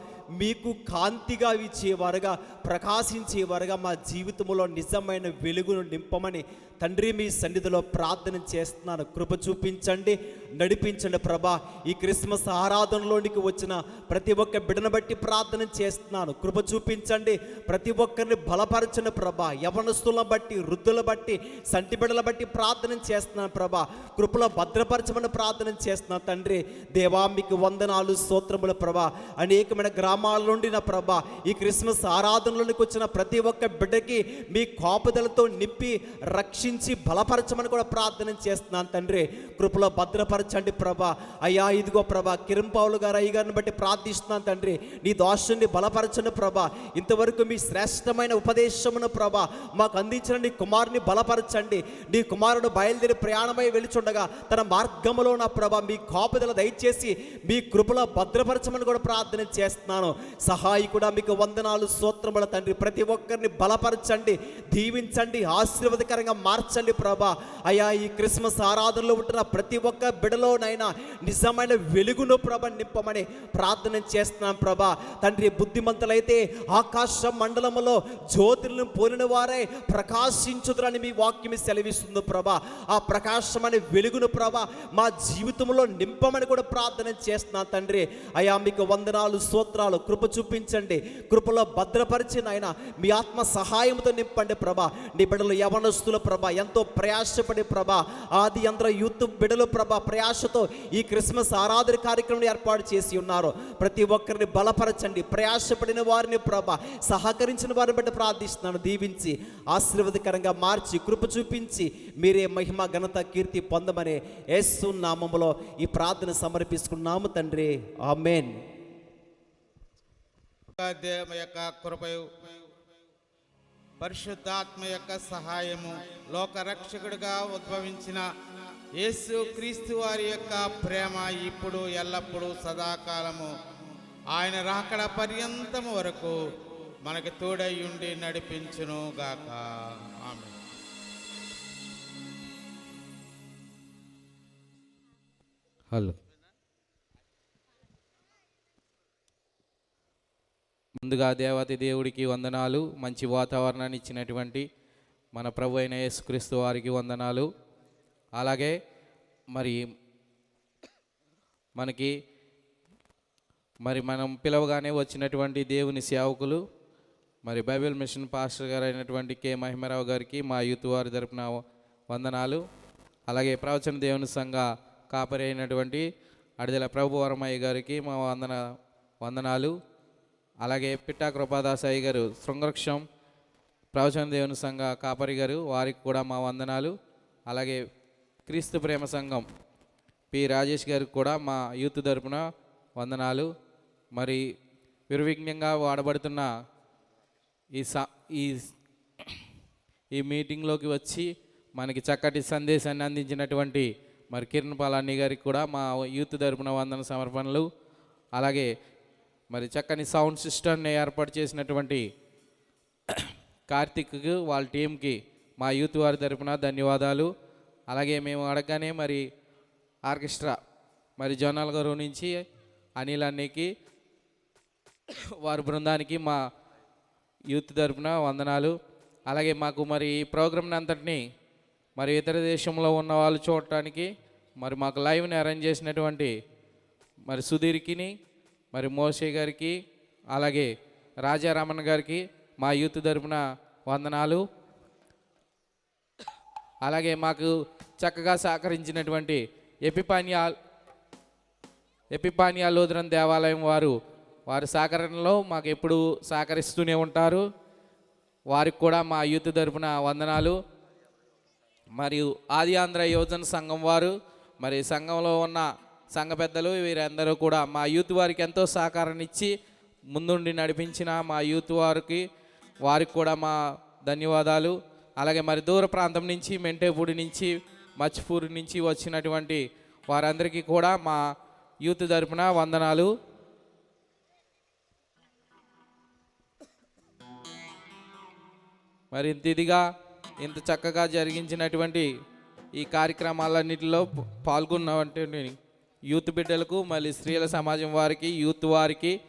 మీకు కాంతిగా ఇచ్చేవారుగా ప్రకాశించేవారుగా మా జీవితంలో నిజమైన వెలుగును నింపమని తండ్రి మీ సన్నిధిలో ప్రార్థన చేస్తున్నాను. కృప చూపించండి, నడిపించండి ప్రభా. ఈ క్రిస్మస్ ఆరాధనలోనికి వచ్చిన ప్రతి ఒక్క బిడ్డను బట్టి ప్రార్థన చేస్తున్నాను. కృప చూపించండి, ప్రతి ఒక్కరిని బలపరచండి ప్రభా. యవనస్తులను బట్టి, వృద్ధుల బట్టి, సంటి బిడ్డల బట్టి ప్రార్థన చేస్తున్నాను ప్రభా. కృపలో భద్రపరచమని ప్రార్థన చేస్తున్నాను తండ్రి. దేవా మీకు వందనాలు స్తోత్రముల ప్రభా. అనేకమైన గ్రామాల నుండి నా ప్రభా ఈ క్రిస్మస్ ఆరాధనలోనికి వచ్చిన ప్రతి ఒక్క బిడ్డకి మీ కాపుదలతో నింపి రక్షించి బలపరచమని కూడా ప్రార్థన చేస్తున్నాను తండ్రి. కృపలో భద్రపరచండి ప్రభా. అయ్యా ఇదిగో ప్రభా కిరంపావులు గారు అయ్యగారిని బట్టి ప్రార్థిస్తున్నాను తండ్రి. నీ దాసుని బలపరచండి ప్రభా. ఇంతవరకు మీ శ్రేష్టమైన ఉపదేశమును ప్రభా మాకు అందించిన నీ కుమారుని బలపరచండి. నీ కుమారుడు బయలుదేరి ప్రయాణమై వెళుచుండగా తన మార్గములో నా ప్రభా మీ కాపుదల దయచేసి మీ కృపలో భద్రపరచమని కూడా ప్రార్థన చేస్తున్నాను. సహాయకుడా మీకు వందనాలు స్తోత్రముల తండ్రి. ప్రతి ఒక్కరిని బలపరచండి, దీవించండి, ఆశీర్వాదకరంగా మార్చండి ప్రభా. అయ్యా ఈ క్రిస్మస్ ఆరాధనలో ఉంటున్న ప్రతి ఒక్క బిడలోనైనా నిజమైన వెలుగును ప్రభ నింపమని ప్రార్థన చేస్తున్నాం ప్రభా. తండ్రి బుద్ధిమంతులైతే ఆకాశ మండలములో జ్యోతులను పోలిన వారే ప్రకాశించుదురని మీ వాక్యం సెలవిస్తుంది ప్రభా. ఆ ప్రకాశమనే వెలుగును ప్రభా మా జీవితంలో నింపమని కూడా ప్రార్థన చేస్తున్నాను తండ్రి. అయ్యా మీకు వందనాలు స్తోత్రాలు. కృప చూపించండి, కృపలో భద్రపరిచి నాయన మీ ఆత్మ సహాయంతో నింపండి ప్రభా. నీ బిడ్డలు యవనస్తుల ప్రభా ఎంతో ప్రయాసపడి ప్రభా ఆది యంత్ర యూత్ బిడ్డలు ప్రభా ప్రయాసతో ఈ క్రిస్మస్ ఆరాధన కార్యక్రమం ఏర్పాటు చేసి ఉన్నారు. ప్రతి ఒక్కరిని బలపరచండి, ప్రయాసపడిన వారిని ప్రభా సహకరించిన వారిని బట్టి ప్రార్థిస్తున్నాను. దీవించి ఆశీర్వాదకరంగా మార్చి కృప చూపించి మీరే మహిమ ఘనత కీర్తి పొందమని యేసు నామములో ఈ ప్రార్థన సమర్పిస్తున్నాము తండ్రి. ఆమేన్. దేవుని యొక్క కృపయు పరిశుద్ధాత్మ యొక్క సహాయము లోకరక్షకుడిగా ఉద్భవించిన యేసు క్రీస్తు వారి యొక్క ప్రేమ ఇప్పుడు ఎల్లప్పుడూ సదాకాలము ఆయన రాకడ పర్యంతము వరకు మనకి తోడై ఉండి నడిపించును గాక. ఆమేన్. హలో. ముందుగా దేవాతి దేవుడికి వందనాలు. మంచి వాతావరణాన్ని ఇచ్చినటువంటి మన ప్రభు అయిన యేసుక్రీస్తు వారికి వందనాలు. అలాగే మరి మనం పిలవగానే వచ్చినటువంటి దేవుని సేవకులు మరి బైబిల్ మిషన్ పాస్టర్ గారు అయినటువంటి కె మహిమరావు గారికి మా యూత్ వారి తరపున వందనాలు. అలాగే ప్రవచన దేవుని సంఘ కాపరి అయినటువంటి అడిదెల ప్రభు వరమయ్య గారికి మా వందనాలు. అలాగే పిట్టా కృపాదాసాయి గారు శృంగరక్షం ప్రవచన దేవుని సంఘ కాపరి గారు, వారికి కూడా మా వందనాలు. అలాగే క్రీస్తు ప్రేమ సంఘం పి రాజేష్ గారికి కూడా మా యూత్ తరపున వందనాలు. మరి విర్విఘ్నంగా వాడబడుతున్న ఈ మీటింగ్లోకి వచ్చి మనకి చక్కటి సందేశాన్ని అందించినటువంటి మరి కిరణ్ పాలాని గారికి కూడా మా యూత్ తరపున వందన సమర్పణలు. అలాగే మరి చక్కని సౌండ్ సిస్టమ్ని ఏర్పాటు చేసినటువంటి కార్తిక్కి వాళ్ళ టీంకి మా యూత్ వారి తరపున ధన్యవాదాలు. అలాగే మేము అడగగానే మరి ఆర్కెస్ట్రా మరి జోనల్ గారు నుంచి అనిల్ అన్నయ్యకి వారి బృందానికి మా యూత్ తరపున వందనాలు. అలాగే మాకు మరి ఈ ప్రోగ్రామ్ని అంతటినీ మరి ఇతర దేశంలో ఉన్న వాళ్ళు చూడటానికి మరి మాకు లైవ్ని అరేంజ్ చేసినటువంటి మరి సుధీర్కిని మరి మోషే గారికి అలాగే రాజారామన్ గారికి మా యూత్ తరపున వందనాలు. అలాగే మాకు చక్కగా సహకరించినటువంటి ఎపిపానియా లూథరన్ దేవాలయం వారి సహకరణలో మాకు ఎప్పుడు సహకరిస్తూనే ఉంటారు. వారికి కూడా మా యూత్ తరపున వందనాలు. మరియు ఆది ఆంధ్ర యువజన సంఘం వారు మరి సంఘంలో ఉన్న సంఘ పెద్దలు వీరందరూ కూడా మా యూత్ వారికి ఎంతో సహకారాన్ని ఇచ్చి ముందుండి నడిపించిన మా యూత్ వారికి కూడా మా ధన్యవాదాలు. అలాగే మరి దూర ప్రాంతం నుంచి మెంటేపూడి నుంచి మచ్చిపూర్ నుంచి వచ్చినటువంటి వారందరికీ కూడా మా యూత్ తరపున వందనాలు. మరి ఇంత చక్కగా జరిగించినటువంటి ఈ కార్యక్రమాలన్నిటిలో పాల్గొన్నటువంటి యూత్ బిడ్డలకు మళ్ళీ స్త్రీల సమాజం వారికి యూత్ వారికి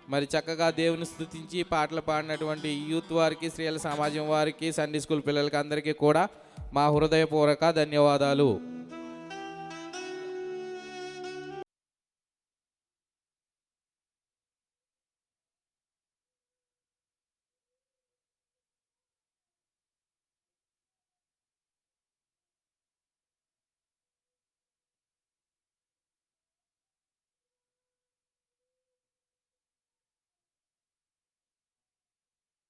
మరి చక్కగా దేవుని స్తుతించి పాటలు పాడినటువంటి యూత్ వారికి స్త్రీల సమాజం వారికి సండే స్కూల్ పిల్లలకి అందరికీ కూడా మా హృదయపూర్వక ధన్యవాదాలు.